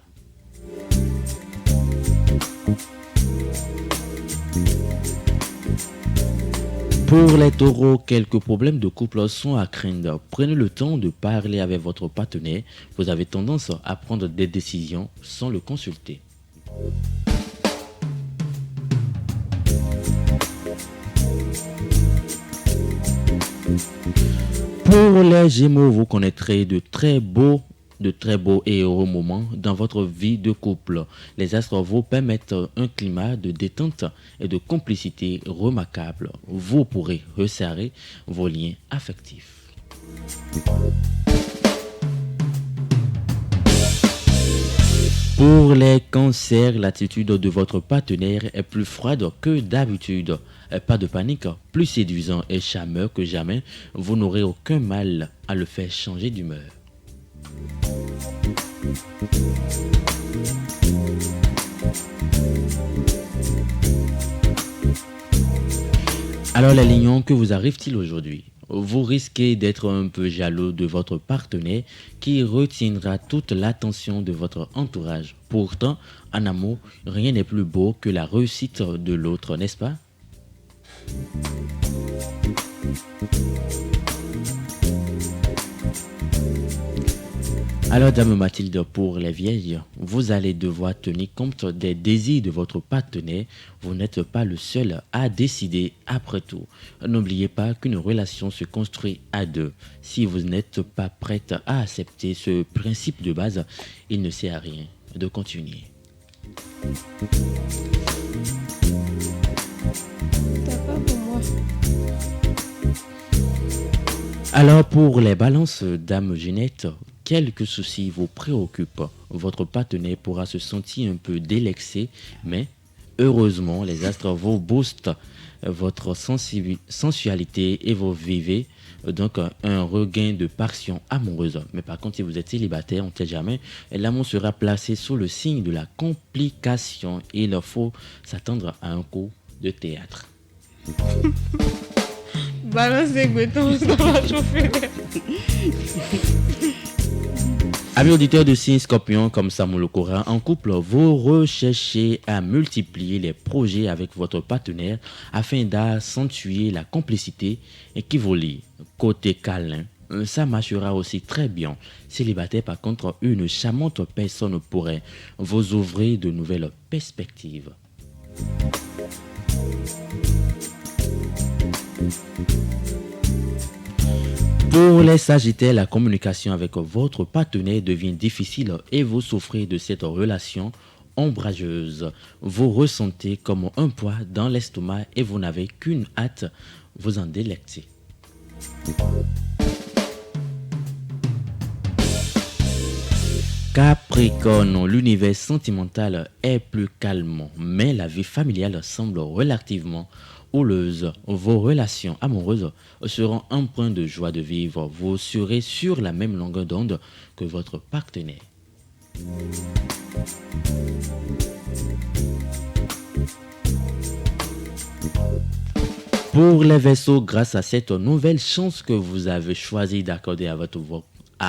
Pour les taureaux, quelques problèmes de couple sont à craindre. Prenez le temps de parler avec votre partenaire. Vous avez tendance à prendre des décisions sans le consulter. Pour les Gémeaux, vous connaîtrez de très beaux et heureux moments dans votre vie de couple. Les astres vous permettent un climat de détente et de complicité remarquable. Vous pourrez resserrer vos liens affectifs. Pour les cancers, l'attitude de votre partenaire est plus froide que d'habitude. Pas de panique, plus séduisant et charmeur que jamais, vous n'aurez aucun mal à le faire changer d'humeur. Alors les lions, que vous arrive-t-il aujourd'hui? Vous risquez d'être un peu jaloux de votre partenaire qui retiendra toute l'attention de votre entourage. Pourtant, en amour, rien n'est plus beau que la réussite de l'autre, n'est-ce pas? Alors, Dame Mathilde, pour les vieilles, vous allez devoir tenir compte des désirs de votre partenaire. Vous n'êtes pas le seul à décider après tout. N'oubliez pas qu'une relation se construit à deux. Si vous n'êtes pas prête à accepter ce principe de base, il ne sert à rien de continuer. Alors, pour les balances, Dame Ginette, quelques soucis vous préoccupent. Votre partenaire pourra se sentir un peu délaissé, mais heureusement, les astres vous boostent votre sensualité et vous vivez donc un regain de passion amoureuse. Mais par contre, si vous êtes célibataire, on ne sait jamais, l'amour sera placé sous le signe de la complication et il faut s'attendre à un coup de théâtre.
Balance les bétons, ça va chauffer.
Amis auditeurs de signe Scorpion comme Samuel Okora, en couple, vous recherchez à multiplier les projets avec votre partenaire afin d'accentuer la complicité qui vous lie. Côté câlin, ça marchera aussi très bien. Célibataire, par contre, une charmante personne pourrait vous ouvrir de nouvelles perspectives. Pour les Sagittaires, la communication avec votre partenaire devient difficile et vous souffrez de cette relation ombrageuse. Vous ressentez comme un poids dans l'estomac et vous n'avez qu'une hâte, vous en délecter. Capricorne, l'univers sentimental est plus calme, mais la vie familiale semble relativement houleuse. Vos relations amoureuses seront empreintes de joie de vivre. Vous serez sur la même longueur d'onde que votre partenaire. Pour les Verseaux, grâce à cette nouvelle chance que vous avez choisi d'accorder à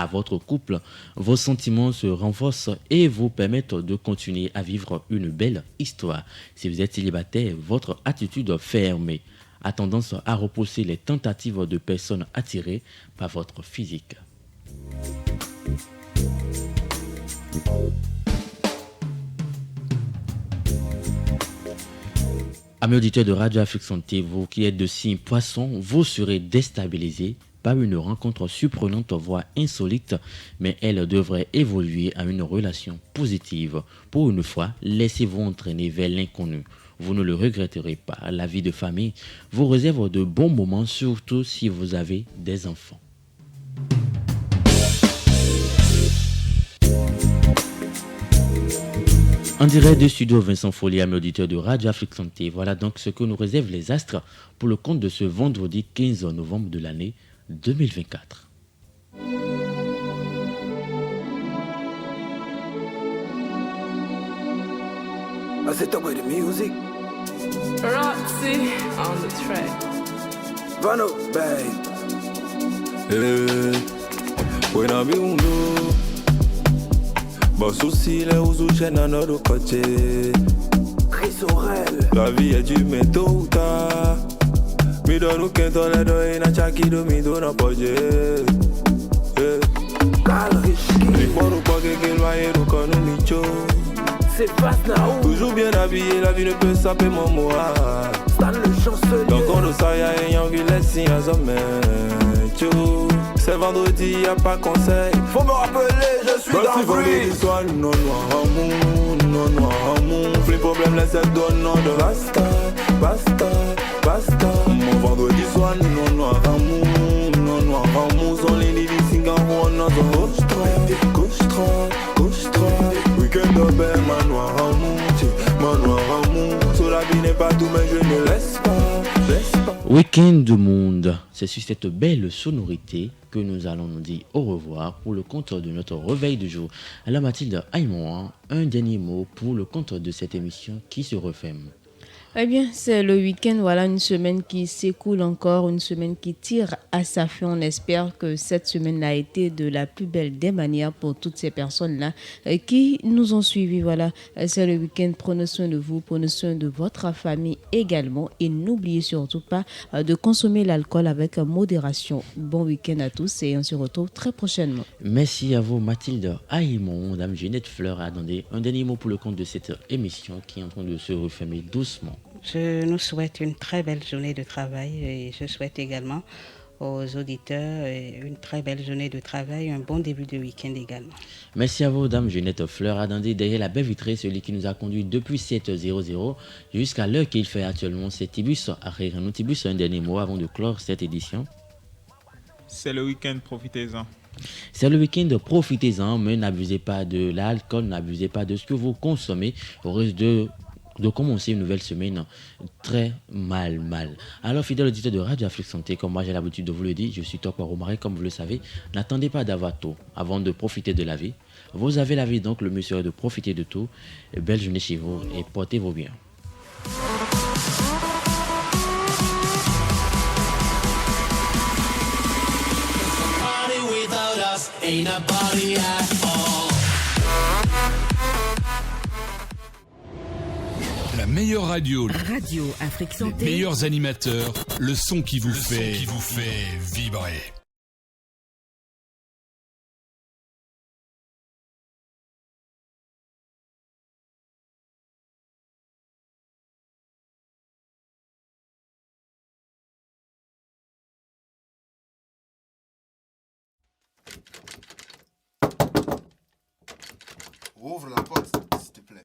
votre couple, vos sentiments se renforcent et vous permettent de continuer à vivre une belle histoire. Si vous êtes célibataire, votre attitude fermée a tendance à repousser les tentatives de personnes attirées par votre physique. Amis auditeurs de Radio Afrique Santé, vous qui êtes de signe poisson, vous serez déstabilisés par une rencontre surprenante, voire insolite, mais elle devrait évoluer à une relation positive. Pour une fois, laissez-vous entraîner vers l'inconnu. Vous ne le regretterez pas. La vie de famille vous réserve de bons moments, surtout si vous avez des enfants. En direct du studio Vincent Follier, amis auditeurs de Radio Afrique Santé, voilà donc ce que nous réservent les astres pour le compte de ce vendredi 15 novembre de l'année 2024.
I said, talk about the music.
Roxy on the track.
Vano, bang.
When I be uno, but souci les ouzou chaîne à notre côté. La vie est du métaux ou tard. Mi donne ou qu'un ton les deux et n'a chaki do mi donne un projet. Les fois nous pas que loyer nous quand nous micho.
C'est fast now.
Toujours bien habillé, la vie ne peut saper mon mois.
Stan le chancelier.
Donc on nous saille à ayant vu les signes à sommet. C'est vendredi, y'a pas conseil.
Faut me rappeler, je suis dans le
vendredi soir, non noir amour, non noir amour. Les problèmes laissent donner non de basta, basta, basta. Mon vendredi soir, non noir amour, non noir amour. Sont les lits singapour, non sont gauche droite. Week-end de belle, manoir amour. Sur la vie n'est pas tout, mais je ne laisse pas, laisse pas.
Week-end du monde, c'est sur cette belle sonorité que nous allons nous dire au revoir pour le compte de notre réveil du jour. Alors Mathilde Aïmoan, un dernier mot pour le compte de cette émission qui se referme.
Eh bien, c'est le week-end, voilà, une semaine qui s'écoule encore, une semaine qui tire à sa fin. On espère que cette semaine a été de la plus belle des manières pour toutes ces personnes-là qui nous ont suivis. Voilà, c'est le week-end. Prenez soin de vous, prenez soin de votre famille également. Et n'oubliez surtout pas de consommer l'alcool avec modération. Bon week-end à tous et on se retrouve très prochainement.
Merci à vous, Mathilde Aïmon. Madame Ginette Fleur a donné un dernier mot pour le compte de cette émission qui est en train de se refermer doucement.
Je nous souhaite une très belle journée de travail et je souhaite également aux auditeurs une très belle journée de travail, un bon début de week-end également.
Merci à vous, Dame Ginette Fleur. Attendez derrière la baie vitrée, celui qui nous a conduit depuis 7h00 jusqu'à l'heure qu'il fait actuellement. C'est Tibus Arréranou. Tibus, un dernier mot avant de clore cette édition.
C'est le week-end, profitez-en.
C'est le week-end, profitez-en, mais n'abusez pas de l'alcool, n'abusez pas de ce que vous consommez au risque de commencer une nouvelle semaine très mal. Alors, fidèle auditeur de Radio Afrique Santé, comme moi j'ai l'habitude de vous le dire, je suis Tokwa Romare, comme vous le savez. N'attendez pas d'avoir tout avant de profiter de la vie. Vous avez la vie, donc le mieux serait de profiter de tout. Belle journée chez vous et portez-vous bien.
La meilleure radio.
Radio Afrique Santé.
Les meilleurs animateurs. Le son qui vous fait vibrer.
Ouvre la porte.